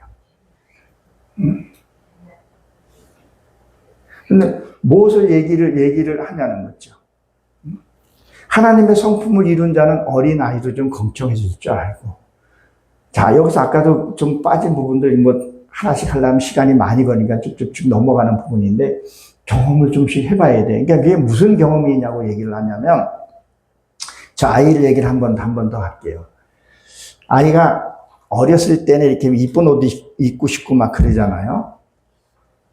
근데 무엇을 얘기를 하냐는 거죠. 하나님의 성품을 이룬 자는 어린아이도 좀 걱정해 줄 줄 알고. 자, 여기서 아까도 좀 빠진 부분들, 하나씩 하려면 시간이 많이 걸리니까 쭉쭉쭉 넘어가는 부분인데, 경험을 좀씩 해봐야 돼. 그러니까 그게 무슨 경험이냐고 얘기를 하냐면, 저 아이를 얘기를 한 번 더 할게요. 아이가 어렸을 때는 이렇게 이쁜 옷 입고 싶고 막 그러잖아요.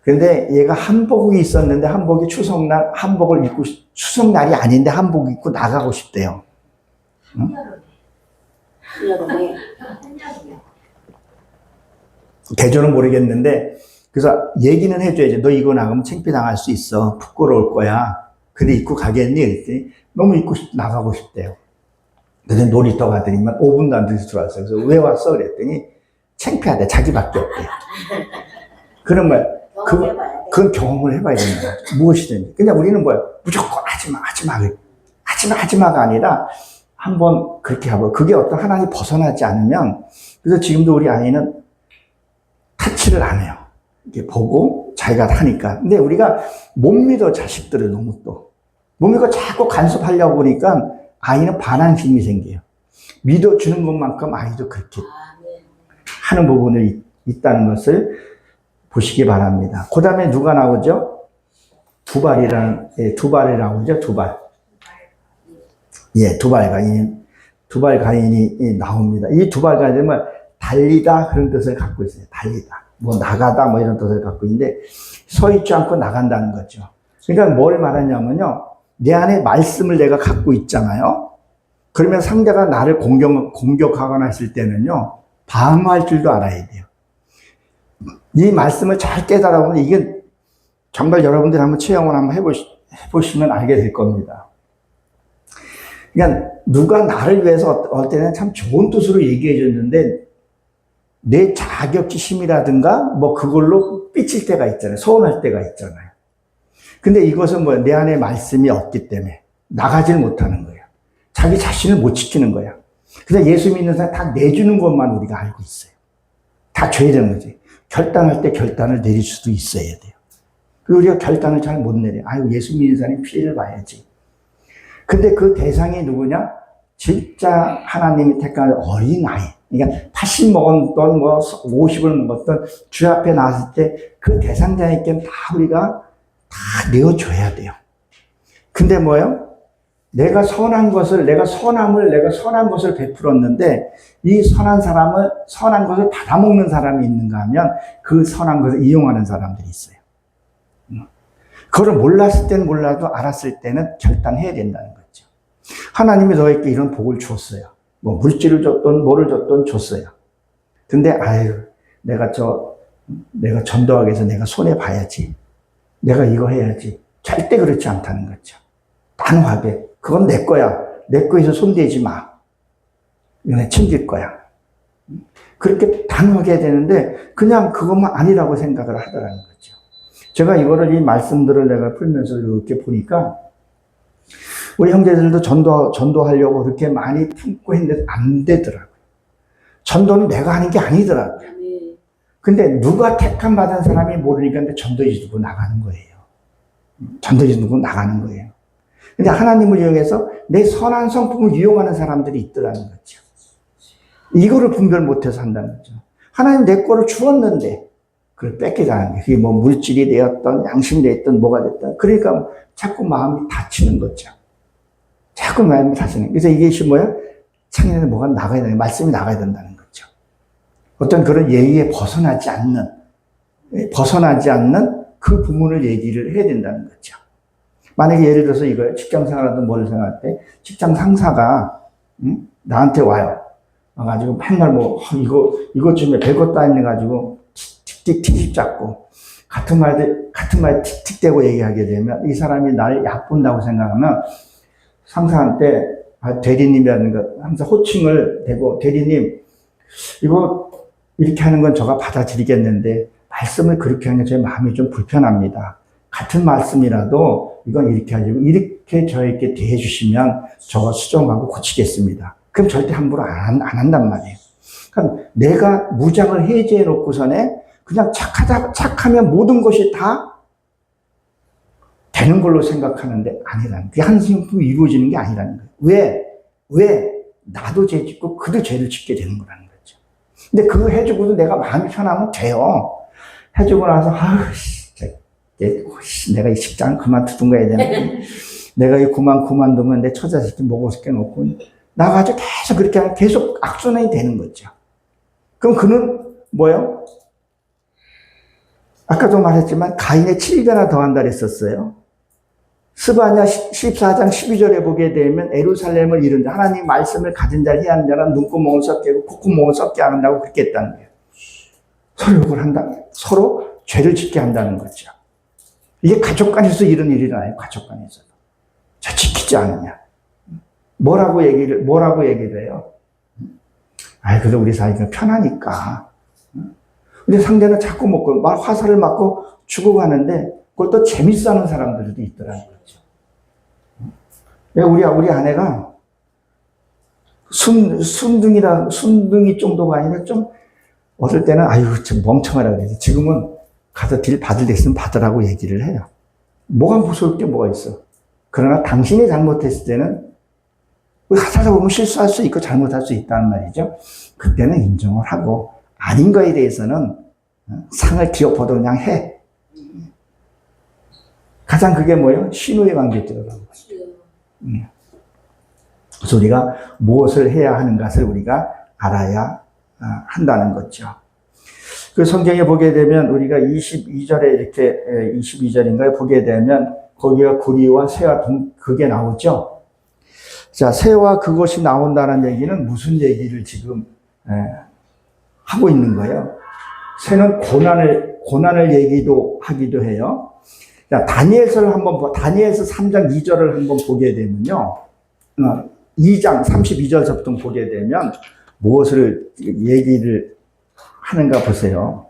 근데 얘가 한복이 있었는데 한복이 추석날 한복을 입고 추석날이 아닌데 한복 입고 나가고 싶대요. 응? 한여름에 계절은 모르겠는데 그래서 얘기는 해줘야지. 너 이거 나가면 창피당할 수 있어. 부끄러울 거야. 근데 입고 가겠니? 그랬더니 너무 입고 나가고 싶대요. 그래서 놀이터 가더니만 5분도 안 돼서 들어왔어요. 그래서 왜 왔어? 그랬더니 창피하대. 자기밖에 없대. 그런 말. 그건 경험을 해봐야 되는 거야. 무엇이든지. 그냥 우리는 뭐야? 무조건 하지마가 아니라 한번 그렇게 하고, 그게 어떤 하나님 벗어나지 않으면, 그래서 지금도 우리 아이는 타치를 안 해요. 이렇게 보고 자기가 하니까. 근데 우리가 못 믿어, 자식들을 너무 또. 못 믿고 자꾸 간섭하려고 보니까 아이는 반항심이 생겨요. 믿어주는 것만큼 아이도 그렇게 하는 부분이 있다는 것을 보시기 바랍니다. 그 다음에 누가 나오죠? 두발이 나오죠, 두발. 예, 두발 가인이 나옵니다. 이 두발 가인은 달리다 그런 뜻을 갖고 있어요. 달리다. 나가다 이런 뜻을 갖고 있는데 서 있지 않고 나간다는 거죠. 그러니까 뭘 말하냐면요. 내 안에 말씀을 내가 갖고 있잖아요. 그러면 상대가 나를 공격하거나 했을 때는요. 방어할 줄도 알아야 돼요. 이 말씀을 잘 깨달아보면 이게 정말 여러분들이 한번 체험을 한번 해보시면 알게 될 겁니다. 그러니까 누가 나를 위해서 어떨 때는 참 좋은 뜻으로 얘기해 줬는데 내 자격지심이라든가 그걸로 삐칠 때가 있잖아요. 서운할 때가 있잖아요. 근데 이것은 내 안에 말씀이 없기 때문에 나가질 못하는 거예요. 자기 자신을 못 지키는 거야. 그래서 예수 믿는 사람 다 내주는 것만 우리가 알고 있어요. 다 줘야 되는 거지. 결단할 때 결단을 내릴 수도 있어야 돼요. 그리고 우리가 결단을 잘 못 내려. 예수 믿는 사람이 피해를 봐야지. 근데 그 대상이 누구냐? 진짜 하나님이 택한 어린아이. 그러니까 80 먹었던 50을 먹었던 주 앞에 나왔을 때 그 대상자에게는 다 우리가 다 내어줘야 돼요. 근데 뭐예요? 내가 선한 것을 베풀었는데 이 선한 것을 받아먹는 사람이 있는가 하면 그 선한 것을 이용하는 사람들이 있어요. 그걸 몰랐을 때는 몰라도 알았을 때는 결단해야 된다는 거죠. 하나님이 너에게 이런 복을 줬어요. 물질을 줬든 뭐를 줬든 줬어요. 근데 내가 전도하기 위해서 내가 손해 봐야지. 내가 이거 해야지. 절대 그렇지 않다는 거죠. 단호하게. 그건 내 거야. 내 거에서 손대지 마. 이거 챙길 거야. 그렇게 단호하게 해야 되는데 그냥 그것만 아니라고 생각을 하더라는 거죠. 제가 이 말씀들을 내가 풀면서 이렇게 보니까 우리 형제들도 전도하려고 그렇게 많이 품고 했는데 안 되더라고요. 전도는 내가 하는 게 아니더라고요. 근데 누가 택함 받은 사람이 모르니까 근데 전도지 누구 나가는 거예요. 전도지 누구 나가는 거예요. 근데 하나님을 이용해서 내 선한 성품을 이용하는 사람들이 있더라는 거죠. 이거를 분별 못해서 한다는 거죠. 하나님 내 거를 주었는데 그걸 뺏기자는 거예요. 그게 물질이 되었던 양심이 되었던 뭐가 됐든 그러니까 자꾸 마음이 다치는 거죠. 자꾸 마음이 다치는 거예요. 그래서 이게 뭐야? 창에는 뭐가 나가야 되는 말씀이 나가야 된다는 거죠. 어떤 그런 예의에 벗어나지 않는 그 부분을 얘기를 해야 된다는 거죠. 만약에 예를 들어서 이거예요. 직장 생활하든 뭘 생각할 때 직장 상사가 나한테 와요. 와가지고 맨날 이것 좀 별것도 아닌 가지고 틱틱 잡고, 같은 말 틱틱대고 얘기하게 되면, 이 사람이 나를 얕본다고 생각하면, 상사한테, 대리님이라든가, 항상 호칭을 대고, 대리님, 이거, 이렇게 하는 건 저가 받아들이겠는데, 말씀을 그렇게 하는 게 제 마음이 좀 불편합니다. 같은 말씀이라도, 이건 이렇게 하시고, 이렇게 저에게 대해주시면, 저가 수정하고 고치겠습니다. 그럼 절대 함부로 안 한단 말이에요. 그러니까 내가 무장을 해제해 놓고서는 그냥 착하면 모든 것이 다 되는 걸로 생각하는데 아니라는, 그게 한순간 이루어지는 게 아니라는 거예요. 왜? 나도 죄 짓고 그도 죄를 짓게 되는 거라는 거죠. 근데 그거 해주고도 내가 마음이 편하면 돼요. 해주고 나서, 내가 이 직장 그만두든가 해야 되는데, 내가 이 그만두면 내 처자새끼 먹어서 놓고, 나가지고 계속 그렇게 하면 계속 악순환이 되는 거죠. 그럼 그는 뭐예요? 아까도 말했지만 가인의 7배나 더한다 그랬었어요. 스바냐 14장 12절에 보게 되면 에루살렘을 이룬 자, 하나님 말씀을 가진 자를 해하는 자는 눈구멍을 썩게 하고 콧구멍을 썩게 한다고 그렇게 했다는 거예요. 서로 욕을 한다. 서로 죄를 짓게 한다는 거죠. 이게 가족 간에서 이런 일이 일어나요. 가족 간에서도. 저 지키지 않느냐. 뭐라고 얘기를 해요? 그래도 우리 사이가 편하니까. 근데 상대는 자꾸 먹고, 화살을 맞고 죽어가는데, 그걸 또 재밌어 하는 사람들도 있더라는 거죠. 우리 아내가 순둥이 정도가 아니라 좀, 어떨 때는, 좀 멍청하라 그러지. 지금은 가서 딜 받을 때 있으면 받으라고 얘기를 해요. 뭐가 무서울 게 뭐가 있어. 그러나 당신이 잘못했을 때는, 살다 보면 실수할 수 있고 잘못할 수 있다는 말이죠. 그때는 인정을 하고, 아닌 거에 대해서는 상을 기업어도 그냥 해. 가장 그게 뭐예요? 신우의 관계에 들어가는 거죠. 그래서 우리가 무엇을 해야 하는 것을 우리가 알아야 한다는 거죠. 그 성경에 보게 되면 우리가 22절에 이렇게 22절인가요? 보게 되면 거기가 구리와 새와 그게 나오죠. 자, 새와 그것이 나온다는 얘기는 무슨 얘기를 지금 하고 있는 거예요? 새는 고난을 얘기도 하기도 해요. 자, 다니엘서 3장 2절을 한번 보게 되면요. 2장 32절부터 보게 되면 무엇을 얘기를 하는가 보세요.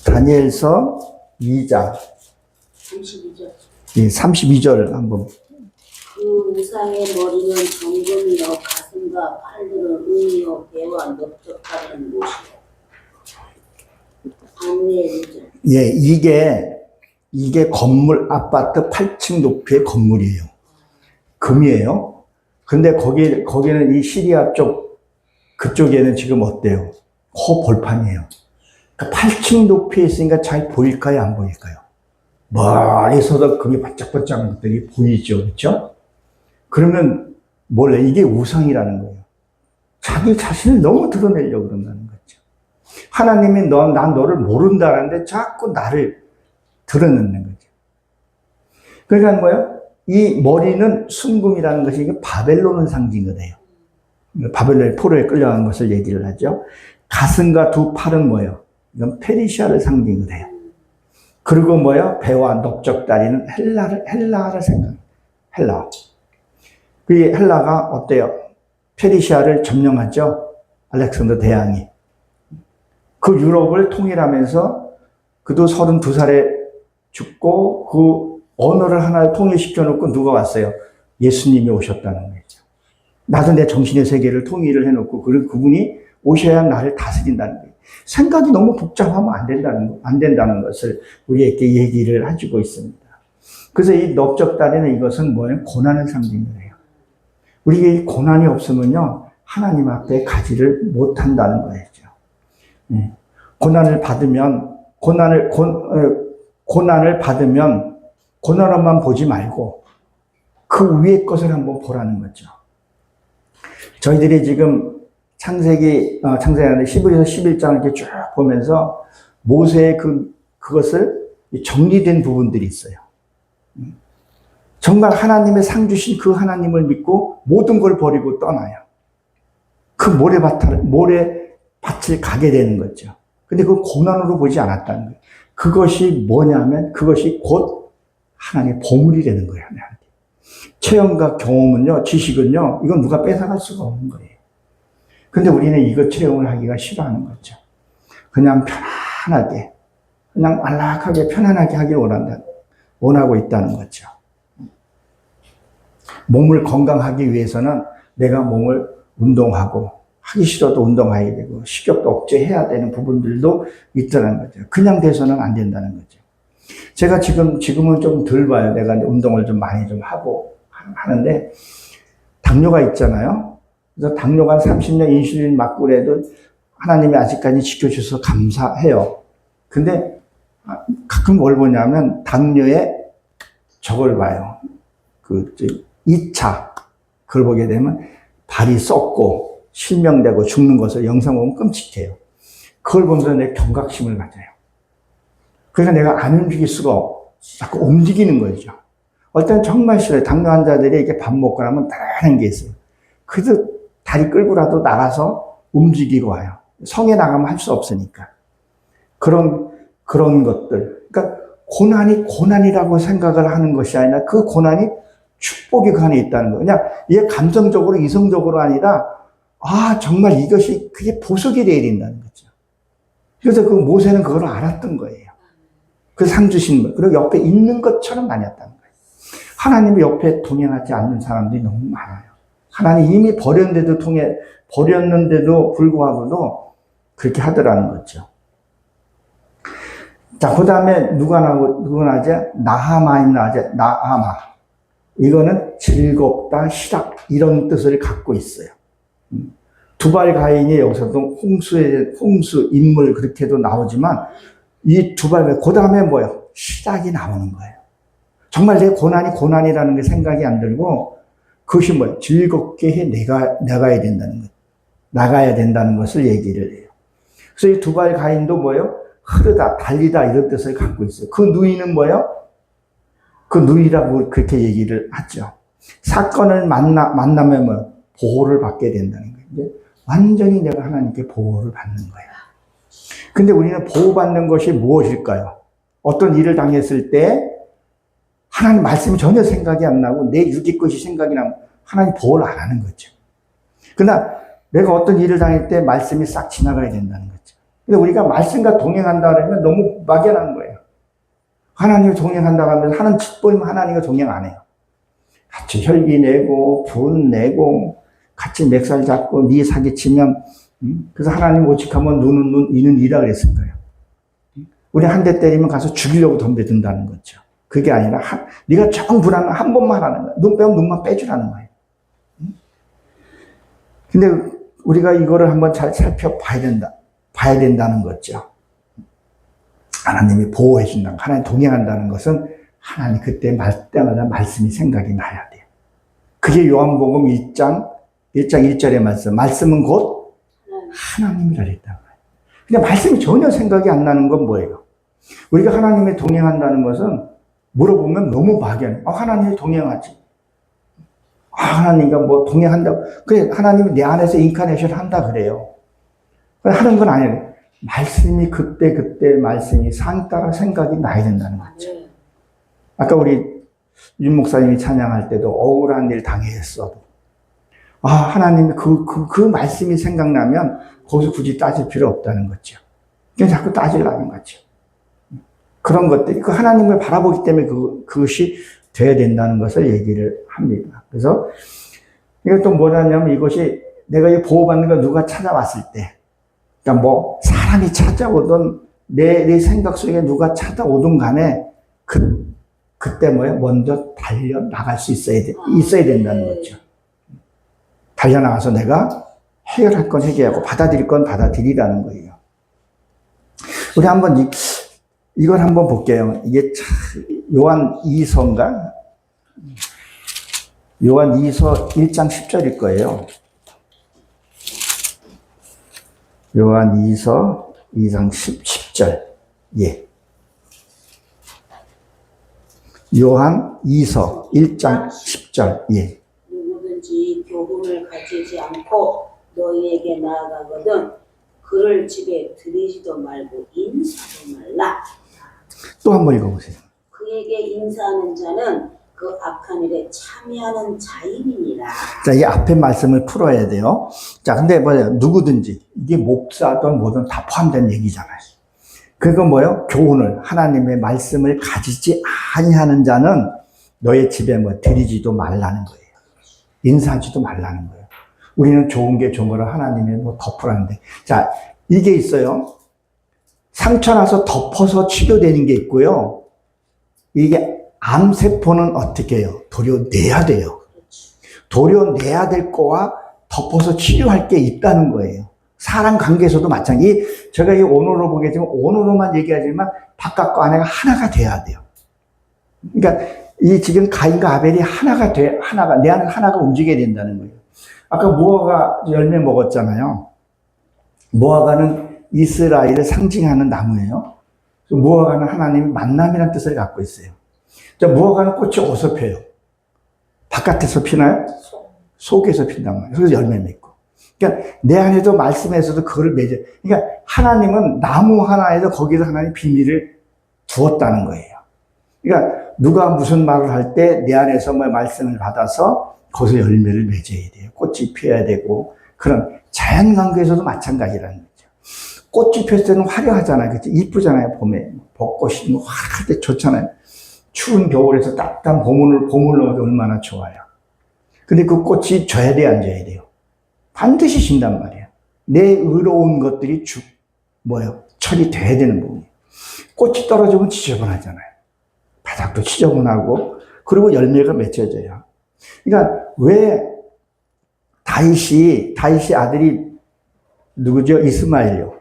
다니엘서 2장 32절. 32절 한번. 그 우상의 머리는 정금이요 가슴과 팔들은 은이요 배와 넓적하는 못이요. 이게 건물 아파트 8층 높이의 건물이에요. 금이에요. 근데 거기는 이 시리아 쪽 그쪽에는 지금 어때요? 벌판이에요. 그러니까 8층 높이에 있으니까 잘 보일까요? 안 보일까요? 멀리서도 금이 반짝반짝한 것들이 보이죠. 그렇죠? 그러면 몰래 이게 우상이라는 거예요. 자기 자신을 너무 드러내려고 그런다는 거죠. 하나님이 난 너를 모른다는데 자꾸 나를 드러내는 거죠. 그러니까 뭐예요? 이 머리는 순금이라는 것이 바벨론을 상징을 해요. 바벨론의 포로에 끌려간 것을 얘기를 하죠. 가슴과 두 팔은 뭐예요? 이건 페르시아를 상징을 해요. 그리고 뭐예요? 배와 넓적다리는 헬라를 생각해요. 헬라. 그 헬라가 어때요? 페르시아를 점령하죠. 알렉산더 대왕이. 그 유럽을 통일하면서 그도 32살에 죽고 그 언어를 하나를 통일시켜 놓고 누가 왔어요? 예수님이 오셨다는 거죠. 나도 내 정신의 세계를 통일을 해놓고 그분이 오셔야 나를 다스린다는 거예요. 생각이 너무 복잡하면 안 된다는 것을 우리에게 얘기를 해주고 있습니다. 그래서 이 넓적다리는 이것은 뭐예요? 고난을 상징을 해요. 우리에게 이 고난이 없으면요, 하나님 앞에 가지를 못한다는 거죠. 고난을 받으면 고난만 보지 말고 그 위의 것을 한번 보라는 거죠. 저희들이 지금 창세기 11에서 11장을 이렇게 쭉 보면서 모세의 그것을 정리된 부분들이 있어요. 정말 하나님의 상 주신 그 하나님을 믿고 모든 걸 버리고 떠나요. 그 모래밭을 가게 되는 거죠. 근데 그 고난으로 보지 않았다는 거예요. 그것이 뭐냐면 그것이 곧 하나님의 보물이 되는 거예요. 하나님께. 체험과 경험은요, 지식은요, 이건 누가 뺏어갈 수가 없는 거예요. 근데 우리는 이거 체험을 하기가 싫어하는 거죠. 그냥 편안하게, 그냥 안락하게 편안하게 하길 원하고 있다는 거죠. 몸을 건강하기 위해서는 내가 몸을 운동하고, 하기 싫어도 운동해야 되고, 식욕도 억제해야 되는 부분들도 있다는 거죠. 그냥 돼서는 안 된다는 거죠. 제가 지금은 좀 덜 봐요. 내가 운동을 좀 많이 좀 하는데, 당뇨가 있잖아요. 그래서 당뇨가 30년 인슐린 맞고 그래도 하나님이 아직까지 지켜주셔서 감사해요. 근데 가끔 뭘 보냐면 당뇨에 저걸 봐요. 2차. 그걸 보게 되면 발이 썩고 실명되고 죽는 것을 영상 보면 끔찍해요. 그걸 보면서 내 경각심을 가져요. 그러니까 내가 안 움직일 수가 자꾸 움직이는 거죠. 어떤 정말 싫어요. 당뇨 환자들이 이렇게 밥 먹고 나면 다른 게 있어요. 그래도 다리 끌고라도 나가서 움직이고 와요. 성에 나가면 할 수 없으니까. 그런 것들. 그러니까 고난이 고난이라고 생각을 하는 것이 아니라 그 고난이 축복이 그 안에 있다는 거예요. 그냥 이게 감성적으로, 이성적으로 아니라, 정말 이것이, 그게 보석이 되어야 된다는 거죠. 그래서 그 모세는 그걸 알았던 거예요. 그 상 주신 분. 그리고 옆에 있는 것처럼 아니었다는 거예요. 하나님이 옆에 동행하지 않는 사람들이 너무 많아요. 하나님 이미 버렸는데도 불구하고도 그렇게 하더라는 거죠. 자, 그 다음에 누가 나오지? 나하마임 나오지? 나하마. 이거는 즐겁다, 희락, 이런 뜻을 갖고 있어요. 두발 가인이 여기서도 홍수, 인물 그렇게도 나오지만, 이 두발, 그 다음에 뭐예요? 희락이 나오는 거예요. 정말 내 고난이 고난이라는 게 생각이 안 들고, 그것이 뭐예요? 즐겁게 나가야 된다는 것을 얘기를 해요. 그래서 이 두발 가인도 뭐예요? 흐르다, 달리다, 이런 뜻을 갖고 있어요. 그 누이는 뭐예요? 그 누이라고 그렇게 얘기를 하죠. 사건을 만나면 뭐 보호를 받게 된다는 거예요. 완전히 내가 하나님께 보호를 받는 거예요. 근데 우리는 보호받는 것이 무엇일까요? 어떤 일을 당했을 때 하나님 말씀이 전혀 생각이 안 나고 내 육의 것이 생각이 나면 하나님 보호를 안 하는 거죠. 그러나 내가 어떤 일을 당할 때 말씀이 싹 지나가야 된다는 거죠. 근데 우리가 말씀과 동행한다 그러면 너무 막연한 거예요. 하나님이 동행한다고 하면 하는 짓 보이면 하나님과 동행 안 해요. 같이 혈기 내고 분 내고 같이 맥살 잡고 네 사기치면 그래서 하나님 오직하면 눈은 눈, 이는 이라 그랬을 거예요. 우리 한 대 때리면 가서 죽이려고 덤벼든다는 거죠. 그게 아니라 네가 조금 불안하면 한 번만 하는 거야. 눈 빼면 눈만 빼주라는 거예요. 근데 우리가 이거를 한번 잘 살펴봐야 된다는 거죠. 하나님이 보호해 준다는 거, 하나님 동행한다는 것은 하나님 때마다 말씀이 생각이 나야 돼요. 그게 요한복음 1장 1절의 말씀은 곧 하나님이라 했다는 거예요. 근데 말씀이 전혀 생각이 안 나는 건 뭐예요? 우리가 하나님이 동행한다는 것은 물어보면 너무 막연해. 하나님이 동행하지. 하나님과 뭐 동행한다고. 그래, 하나님이 내 안에서 인카네이션 한다 그래요. 하는 건 아니에요. 말씀이 그때 말씀이 상 따라 생각이 나야 된다는 거죠. 아까 우리 윤 목사님이 찬양할 때도 억울한 일 당했어도 하나님이 그 말씀이 생각나면 거기서 굳이 따질 필요 없다는 거죠. 그냥 자꾸 따지려는 거죠. 그런 것들이 그 하나님을 바라보기 때문에 그것이 돼야 된다는 것을 얘기를 합니다. 그래서 이것도 뭐냐면 이것이 내가 이 보호받는 거 누가 찾아왔을 때, 그러니까 뭐 사람이 찾아오든 내 생각 속에 누가 찾아오든 간에 그때 뭐예요? 먼저 달려 나갈 수 있어야 된다는 거죠. 달려 나가서 내가 해결할 건 해결하고 받아들일 건 받아들이라는 거예요. 우리 한번 이걸 한번 볼게요. 이게 요한 2서인가? 요한 2서 1장 10절일 거예요. 요한 2서 2장 10절. 예. 요한 2서 1장 10절. 예. 누구든지 교훈을 가지지 않고 너희에게 나아가거든 그를 집에 들이지도 말고 인사도 말라. 또 한번 읽어보세요. 그에게 인사하는 자는 그 악한 일에 참여하는 자임이니라. 자, 이 앞에 말씀을 풀어야 돼요. 자, 근데 뭐예요? 누구든지, 이게 목사든 뭐든 다 포함된 얘기잖아요. 그거 뭐예요? 교훈을, 하나님의 말씀을 가지지 아니하는 자는 너의 집에 뭐 들이지도 말라는 거예요. 인사하지도 말라는 거예요. 우리는 좋은 게 좋은 거를 하나님이 뭐 덮으라는데. 자, 이게 있어요. 상처 나서 덮어서 치료되는 게 있고요. 이게 암세포는 어떻게 해요? 도려내야 돼요. 도려내야 될 거와 덮어서 치료할 게 있다는 거예요. 사람 관계에서도 마찬가지. 제가 이 언어로 보겠지만, 언어로만 얘기하지만, 바깥과 안에가 하나가 돼야 돼요. 그러니까, 이 지금 가인과 아벨이 하나가 내 안에 하나가 움직여야 된다는 거예요. 아까 무화과 열매 먹었잖아요. 무화과는 이스라엘을 상징하는 나무예요. 무화과는 하나님의 만남이라는 뜻을 갖고 있어요. 자, 무화과는 꽃이 어디서 펴요? 바깥에서 피나요? 속에서 핀단 말이에요. 그래서 열매 맺고. 그러니까 내 안에도 말씀에서도 그거를 맺어. 그러니까 하나님은 나무 하나에도 거기서 하나님 비밀을 두었다는 거예요. 그러니까 누가 무슨 말을 할 때 내 안에서 뭐 말씀을 받아서 거기서 열매를 맺어야 돼요. 꽃이 피어야 되고 그런 자연 관계에서도 마찬가지라는 거죠. 꽃이 폈을 때는 화려하잖아요. 그치? 이쁘잖아요. 봄에 벚꽃이 뭐 화려할 때 좋잖아요. 추운 겨울에서 따뜻한 봄을 넘어도 얼마나 좋아요. 근데 그 꽃이 져야 돼, 안 져야 돼요? 반드시 진단 말이에요. 내 의로운 것들이 처리돼야 되는 부분이에요. 꽃이 떨어지면 지저분하잖아요. 바닥도 지저분하고, 그리고 열매가 맺혀져요. 그러니까 왜 다윗이 아들이 누구죠? 이스마엘이요.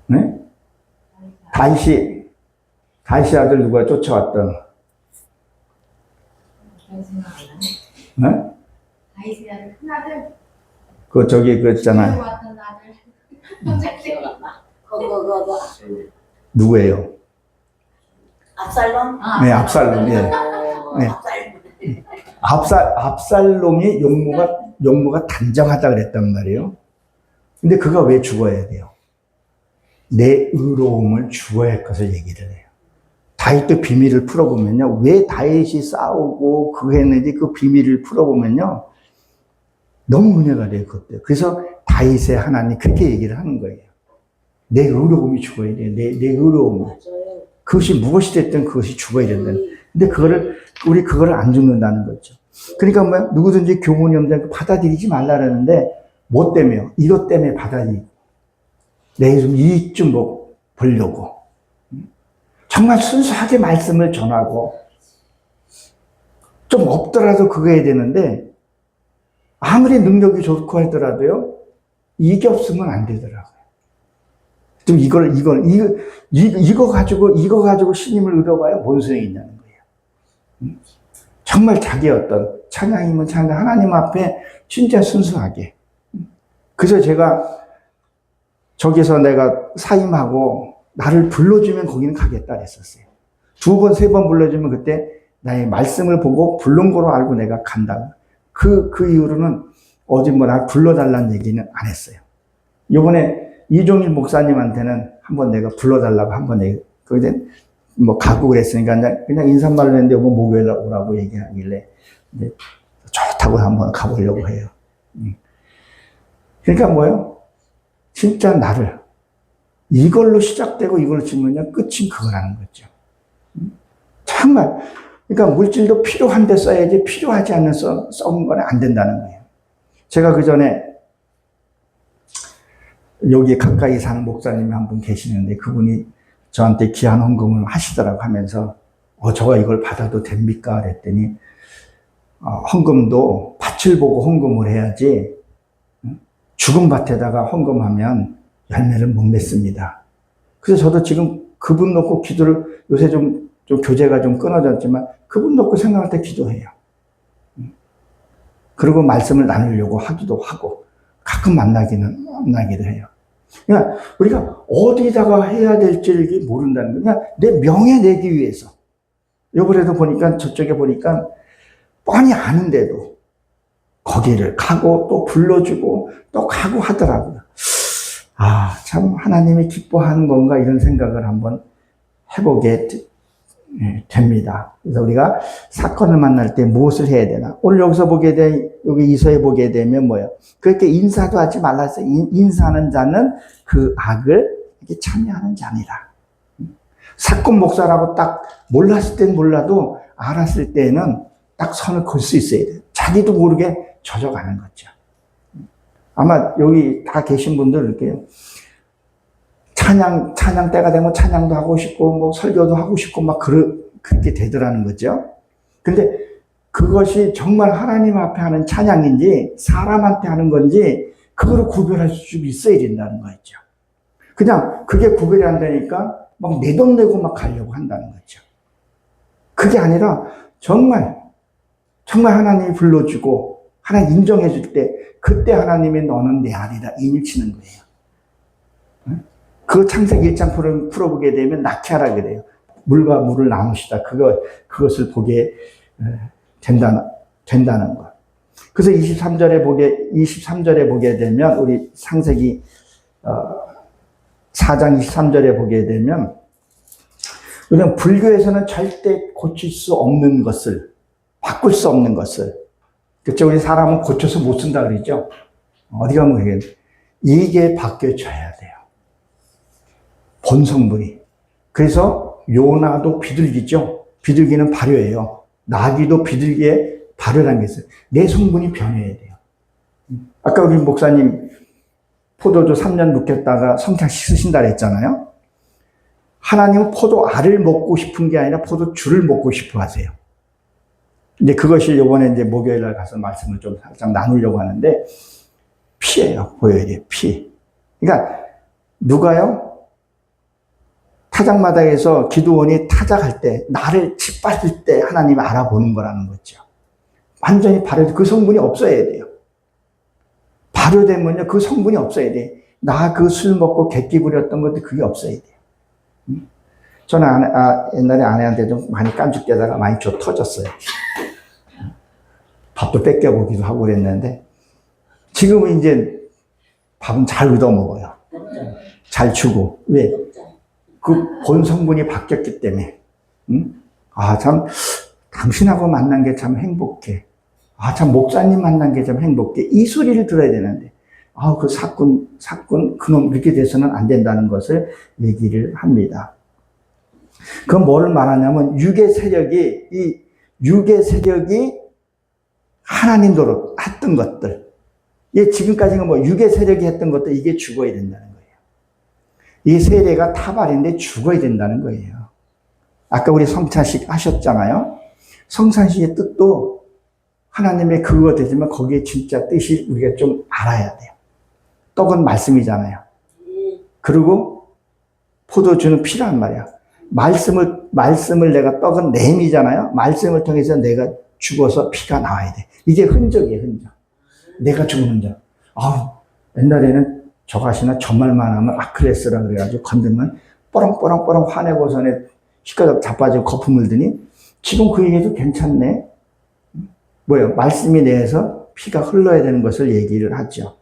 네? 다윗이 아들 누가 쫓아왔던? 네? 다윗의 아들 큰 아들. 그 있잖아요. 왔던 아들. 기억 안 나. 그거 누구예요? 압살롬? 네, 압살롬. 예. 네. 압살롬이 용모가 단정하다 그랬단 말이에요. 근데 그가 왜 죽어야 돼요? 내 의로움을 죽어야 할 것을 얘기를 해요. 다윗도 비밀을 풀어보면요. 왜 다윗이 싸우고 그거 했는지 그 비밀을 풀어보면요. 너무 은혜가 돼요, 그때. 그래서 다윗의 하나님 그렇게 얘기를 하는 거예요. 내 의로움이 죽어야 돼요. 내 의로움. 맞아요. 그것이 무엇이 됐든 그것이 죽어야 된다는. 근데 우리 그거를 안 죽는다는 거죠. 그러니까 뭐 누구든지 교훈이 없는 받아들이지 말라라는데 뭐 때문에요? 이것 때문에 받아들이고 내 좀 이익 좀 보려고 정말 순수하게 말씀을 전하고 좀 없더라도 그거 해야 되는데 아무리 능력이 좋고 하더라도요 이게 없으면 안 되더라고요. 좀 이거 가지고 신임을 얻어봐야 뭔 소용이 있냐는 거예요. 정말 자기 어떤 찬양이면 찬양, 하나님 앞에 진짜 순수하게. 그래서 제가 저기서 내가 사임하고 나를 불러주면 거기는 가겠다 했었어요. 2번, 3번 불러주면 그때 나의 말씀을 보고 부른 거로 알고 내가 간다. 그 이후로는 어디 나 불러달라는 얘기는 안 했어요. 요번에 이종일 목사님한테는 한번 내가 불러달라고 한번 거기에 가고 그랬으니까 그냥 인사말을 했는데 목요일 날 오라고 얘기하길래 좋다고 한번 가보려고 해요. 그러니까 뭐예요? 진짜 나를 이걸로 시작되고 이걸로 치면요 끝은 그거라는 거죠. 정말 그러니까 물질도 필요한데 써야지 필요하지 않는 썩은 거는 안 된다는 거예요. 제가 그 전에 여기 가까이 사는 목사님이 한 분 계시는데 그분이 저한테 귀한 헌금을 하시더라고 하면서 저가 이걸 받아도 됩니까? 그랬더니 헌금도 밭을 보고 헌금을 해야지 죽은 밭에다가 헌금하면 열매를 못 맺습니다. 그래서 저도 지금 그분 놓고 기도를 요새 좀 교제가 좀 끊어졌지만 그분 놓고 생각할 때 기도해요. 그리고 말씀을 나누려고 하기도 하고 가끔 만나기도 해요. 그러니까 우리가 어디다가 해야 될지 모른다는 거야. 내 명예 내기 위해서. 요번에도 보니까 저쪽에 보니까 뻔히 아는데도 거기를 가고 또 불러주고 또 가고 하더라고요. 아, 참 하나님이 기뻐하는 건가 이런 생각을 한번 해보게 됩니다. 그래서 우리가 사건을 만날 때 무엇을 해야 되나? 오늘 여기서 여기 이서에 보게 되면 뭐예요? 그렇게 인사도 하지 말라 했어요. 인사하는 자는 그 악을 이렇게 참여하는 자니라. 사건 목사라고 딱 몰랐을 땐 몰라도 알았을 때는 딱 선을 그을 수 있어야 돼요. 자기도 모르게 젖어가는 거죠. 아마 여기 다 계신 분들 이렇게 찬양 때가 되면 찬양도 하고 싶고, 뭐 설교도 하고 싶고, 막 그렇게 되더라는 거죠. 근데 그것이 정말 하나님 앞에 하는 찬양인지, 사람한테 하는 건지, 그거를 구별할 수 있어야 된다는 거죠. 그냥 그게 구별이 안 되니까 막 내 돈 내고 막 가려고 한다는 거죠. 그게 아니라 정말 하나님이 불러주고, 하나님 인정해 줄 때, 그때 하나님이 너는 내 아들이다 인을 치는 거예요. 그 창세기 1장 풀어보게 되면 낙해하라 그래요. 물과 물을 나누시다. 그것을 보게 된다는 것. 그래서 23절에 보게 되면, 우리 창세기 4장 23절에 보게 되면, 그냥 불교에서는 절대 고칠 수 없는 것을, 바꿀 수 없는 것을, 그렇죠? 우리 사람은 고쳐서 못 쓴다 그러죠? 어디 가면 그게, 이게 바뀌어져야 돼요. 본성분이. 그래서 요나도 비둘기죠. 비둘기는 발효예요. 나귀도 비둘기의 발효라는 게 있어요. 내 성분이 변해야 돼요. 아까 우리 목사님 포도주 3년 묵혔다가 성찬 씻으신다 그랬잖아요. 하나님은 포도알을 먹고 싶은 게 아니라 포도주를 먹고 싶어 하세요. 근데 그것이 이번에 이제 목요일 날 가서 말씀을 좀 살짝 나누려고 하는데, 피예요. 보여야 돼요. 피. 그러니까 누가요? 타작마당에서 기드온이 타작할 때, 나를 짓밟을 때 하나님이 알아보는 거라는 거죠. 완전히 그 성분이 없어야 돼요. 발효되면요, 그 성분이 없어야 돼. 나 그 술 먹고 객기 부렸던 것도 그게 없어야 돼요. 저는 옛날에 아내한테 좀 많이 깐죽대다가 많이 터졌어요. 밥도 뺏겨보기도 하고 그랬는데, 지금은 이제 밥은 잘 얻어먹어요. 잘 주고. 왜? 그 본 성분이 바뀌었기 때문에. 아, 참, 당신하고 만난 게 참 행복해. 아, 참, 목사님 만난 게 참 행복해. 이 소리를 들어야 되는데, 아, 그 사건, 그놈, 이렇게 돼서는 안 된다는 것을 얘기를 합니다. 그건 뭐를 말하냐면, 육의 세력이 하나님 도로 했던 것들. 지금까지는 뭐, 육의 세력이 했던 것들, 이게 죽어야 된다는 거예요. 이 세례가 타발인데 죽어야 된다는 거예요. 아까 우리 성찬식 하셨잖아요. 성찬식의 뜻도 하나님의 그거 되지만 거기에 진짜 뜻이 우리가 좀 알아야 돼요. 떡은 말씀이잖아요. 그리고 포도주는 피란 말이야. 말씀을 내가 떡은 램이잖아요. 말씀을 통해서 내가 죽어서 피가 나와야 돼. 이게 흔적이에요, 흔적. 내가 죽은 흔적. 옛날에는 저거 하시나 저말만 하면 아클레스라 그래가지고 건들면 뽀렁뽀렁 화내고선에 시가적 자빠지고 거품 물더니 지금 그 얘기도 괜찮네. 뭐예요? 말씀이 내에서 피가 흘러야 되는 것을 얘기를 하죠.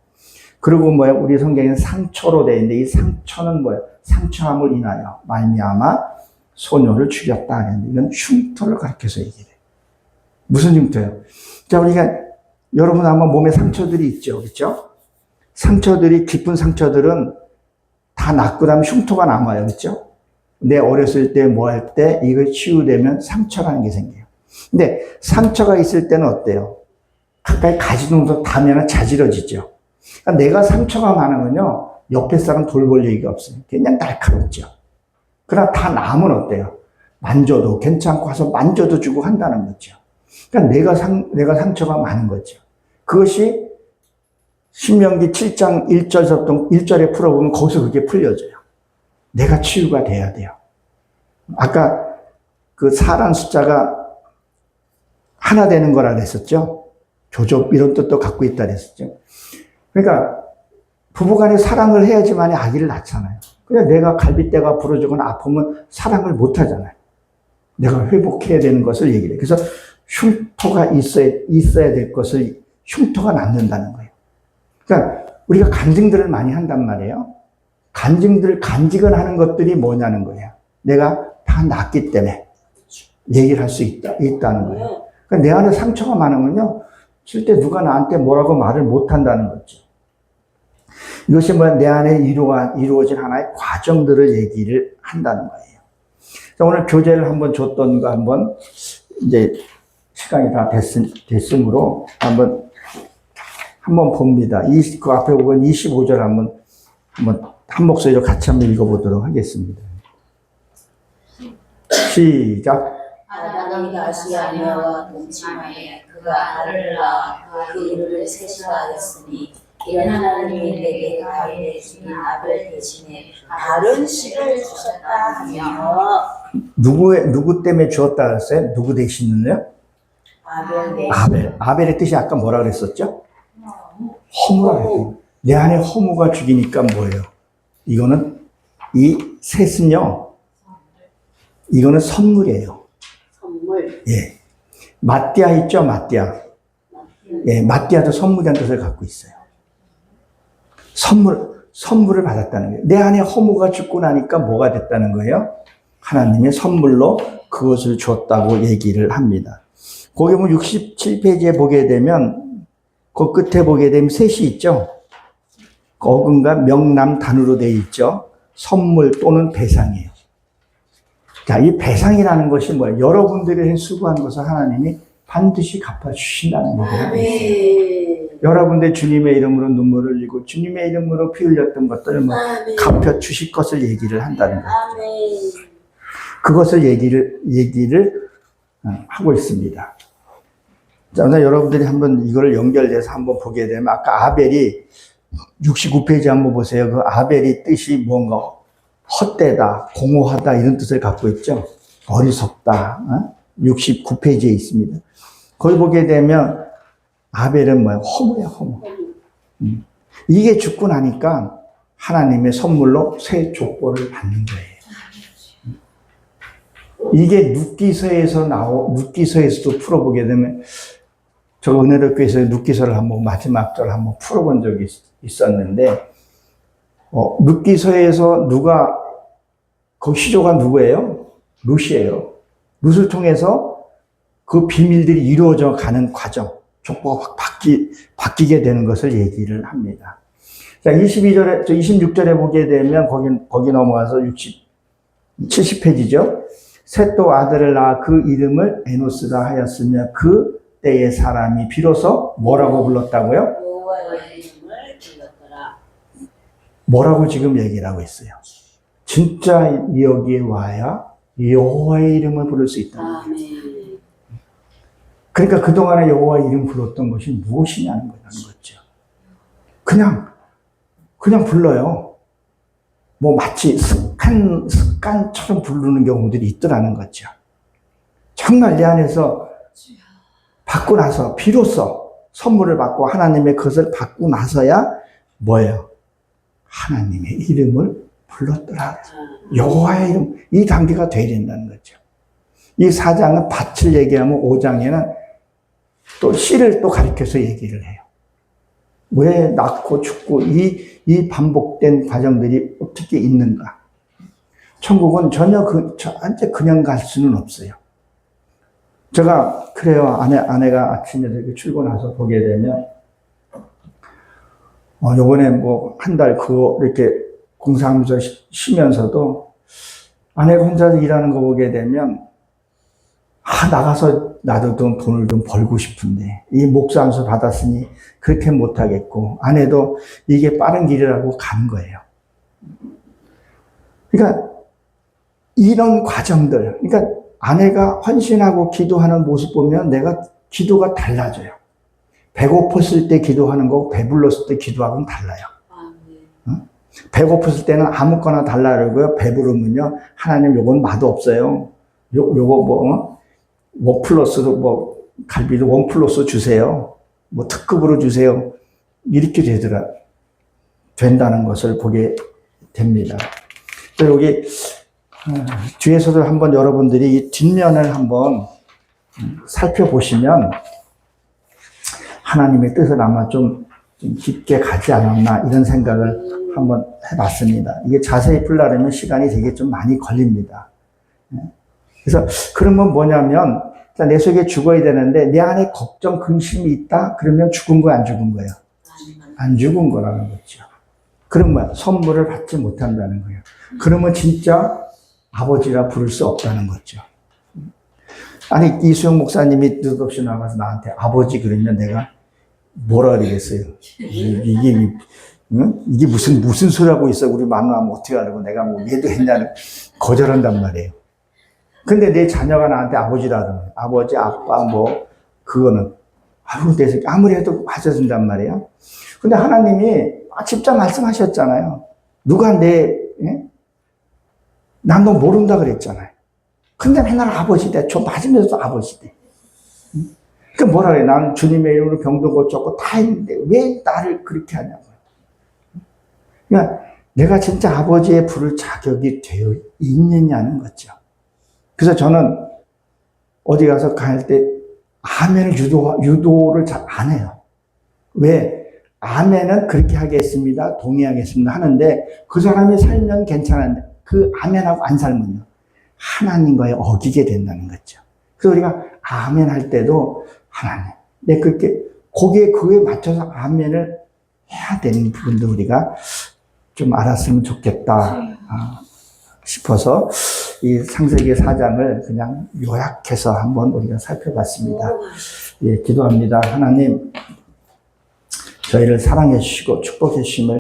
그리고 뭐예요? 우리 성경에는 상처로 되어 있는데 이 상처는 뭐예요? 상처함을 인하여 말미암아 소녀를 죽였다. 이건 흉터를 가리켜서 얘기해요. 무슨 흉터예요? 자, 우리가 여러분 아마 몸에 상처들이 있죠. 그렇죠? 상처들이, 깊은 상처들은 다 낫고 나면 흉터가 남아요. 그렇죠? 내 어렸을 때 뭐 할 때 이걸 치유되면 상처라는 게 생겨요. 근데 상처가 있을 때는 어때요? 가까이 가지도 닿으면 자지러지죠. 그러니까 내가 상처가 많으면요, 옆에 사람 돌볼 얘기가 없어요. 그냥 날카롭죠. 그러나 다 나으면 어때요? 만져도 괜찮고 와서 만져도 주고 한다는 거죠. 그러니까 내가 상처가 많은 거죠. 그것이 신명기 7장 1절에 풀어보면 거기서 그게 풀려져요. 내가 치유가 돼야 돼요. 아까 그 사람 숫자가 하나 되는 거라 그랬었죠. 교접 이런 뜻도 갖고 있다 그랬었죠. 그러니까 부부간에 사랑을 해야지만 아기를 낳잖아요. 그냥 내가 갈비뼈가 부러지거나 아프면 사랑을 못 하잖아요. 내가 회복해야 되는 것을 얘기를 해요. 그래서 흉터가 있어야 될 것을 흉터가 남는다는 거예요. 그러니까 우리가 간증들을 많이 한단 말이에요. 간직을 하는 것들이 뭐냐는 거예요. 내가 다 낫기 때문에 얘기를 할 수 있다는 거예요. 그러니까 내 안에 상처가 많으면요, 실제 누가 나한테 뭐라고 말을 못 한다는 거죠. 이것이 뭐야? 내 안에 이루어진 하나의 과정들을 얘기를 한다는 거예요. 오늘 교재를 한번 줬던 거 한번, 이제 시간이 다 됐으므로 한번 봅니다. 그 앞에 보면 25절 한번 한 목소리로 같이 한번 읽어보도록 하겠습니다. 시작. 아담이 다시 아내와 동침하에 그가 아를 낳아 그 이름을 셋이라 하였으니 이는 하나님이 내게 가인의 주인 아벨 대신에 다른 씨를 주셨다 하며. 누구 때문에 주었다 그랬어요? 누구 대신은요? 아벨의 뜻이 아까 뭐라 그랬었죠? 허무라. 내 안에 허무가 죽이니까 뭐예요? 이 셋은요, 이거는 선물이에요. 선물. 예. 마띠아 있죠, 마띠아. 예, 마띠아도 선물이라는 뜻을 갖고 있어요. 선물을 받았다는 거예요. 내 안에 허무가 죽고 나니까 뭐가 됐다는 거예요? 하나님의 선물로 그것을 줬다고 얘기를 합니다. 거기 보면 67페이지에 보게 되면, 그 끝에 보게 되면 셋이 있죠? 어근과 명남 단으로 되어 있죠? 선물 또는 배상이에요. 자, 이 배상이라는 것이 뭐예요? 여러분들이 수고한 것을 하나님이 반드시 갚아주신다는 거예요. 여러분들 주님의 이름으로 눈물을 흘리고 주님의 이름으로 피 흘렸던 것들을 갚아주실 것을 얘기를 한다는 거죠. 그것을 얘기를 하고 있습니다. 자, 오늘 여러분들이 한번 이거를 연결돼서 한번 보게 되면, 아까 아벨이 69페이지 한번 보세요. 그 아벨이 뜻이 뭔가 헛되다, 공허하다 이런 뜻을 갖고 있죠. 어리석다. 69페이지에 있습니다. 거기 보게 되면 아벨은 뭐예요? 허무야, 허무. 이게 죽고 나니까 하나님의 선물로 새 족보를 받는 거예요. 이게 룻기서에서도 풀어보게 되면, 저 은혜롭교에서 룻기서를 한번 마지막 절 한번 풀어본 적이 있었는데, 룻기서에서 그 시조가 누구예요? 룻이에요. 룻을 통해서 그 비밀들이 이루어져 가는 과정, 족보가 확 바뀌게 되는 것을 얘기를 합니다. 자, 26절에 보게 되면, 거기 넘어가서 70페이지죠. 셋도 아들을 낳아 그 이름을 에노스라 하였으며 그 때의 사람이 비로소 뭐라고 불렀다고요? 여호와의 이름을 불렀더라. 뭐라고 지금 얘기를 하고 있어요? 진짜 여기에 와야 여호와의 이름을 부를 수 있다. 아멘. 그러니까 그동안에 여호와의 이름 불렀던 것이 무엇이냐는 거죠. 그냥 불러요. 뭐 마치 습관처럼 부르는 경우들이 있더라는 거죠. 정말 내 안에서 받고 나서 비로소 선물을 받고 하나님의 것을 받고 나서야 뭐예요? 하나님의 이름을 불렀더라. 여호와의 이름, 이 단계가 돼야 된다는 거죠. 이 4장은 밭을 얘기하면 5장에는 또 씨를 또 가리켜서 얘기를 해요. 왜 낳고 죽고 이 반복된 과정들이 어떻게 있는가? 천국은 전혀 그냥 갈 수는 없어요. 제가 그래요. 아내가 아침에 이렇게 출근해서 보게 되면, 요번에 뭐 한 달 이렇게 공사하면서 쉬면서도 아내가 혼자서 일하는 거 보게 되면, 나가서 나도 돈을 좀 벌고 싶은데, 이 목사하면서 받았으니 그렇게 못하겠고, 아내도 이게 빠른 길이라고 간 거예요. 그러니까, 이런 과정들, 그러니까 아내가 헌신하고 기도하는 모습 보면 내가 기도가 달라져요. 배고팠을 때 기도하는 거고 배불렀을 때 기도하고는 달라요. 배고팠을 때는 아무거나 달라 그러고요. 배부르면요, 하나님 요건 맛없어요. 요거 원 플러스로 갈비도 원 플러스 주세요. 특급으로 주세요. 이렇게 된다는 것을 보게 됩니다. 여기 뒤에서도 한번 여러분들이 이 뒷면을 한번 살펴보시면 하나님의 뜻을 아마 좀 깊게 가지 않았나 이런 생각을 한번 해봤습니다. 이게 자세히 풀려면 시간이 되게 좀 많이 걸립니다. 그래서 그러면 뭐냐면 자, 내 속에 죽어야 되는데 내 안에 걱정, 근심이 있다? 그러면 죽은 거야, 안 죽은 거예요? 안 죽은 거라는 거죠. 그러면 선물을 받지 못한다는 거예요. 그러면 진짜 아버지라 부를 수 없다는 거죠. 아니, 이수영 목사님이 느닷없이 나가서 나한테 아버지 그러면 내가 뭐라 그러겠어요? 이게 무슨 소리하고 있어? 우리 만나면 어떻게 하려고 내가 뭐 얘도 했냐는 거절한단 말이에요. 근데 내 자녀가 나한테 아버지라는 아버지, 아빠, 뭐, 그거는, 아유, 내 새끼, 아무리 해도 맞아준단 말이에요. 근데 하나님이 직접 말씀하셨잖아요. 누가 난 너 모른다 그랬잖아요. 근데 맨날 아버지 돼. 저 맞으면서도 아버지 돼. 그 뭐라 그래. 난 주님의 이름으로 병도 고쳤고 다 했는데 왜 나를 그렇게 하냐고요. 그러니까 내가 진짜 아버지의 부를 자격이 되어 있느냐는 거죠. 그래서 저는 어디 가서 갈 때 아멘을 유도를 잘 안 해요. 왜? 아멘은 그렇게 하겠습니다. 동의하겠습니다. 하는데 그 사람이 살면 괜찮은데 그 아멘하고 안 살면요. 하나님과의 어기게 된다는 거죠. 그래서 우리가 아멘 할 때도 하나님, 내 그렇게 그에 맞춰서 아멘을 해야 되는 부분도 우리가 좀 알았으면 좋겠다 싶어서 이 창세기 4장을 그냥 요약해서 한번 우리가 살펴봤습니다. 예, 기도합니다. 하나님, 저희를 사랑해 주시고 축복해 주심을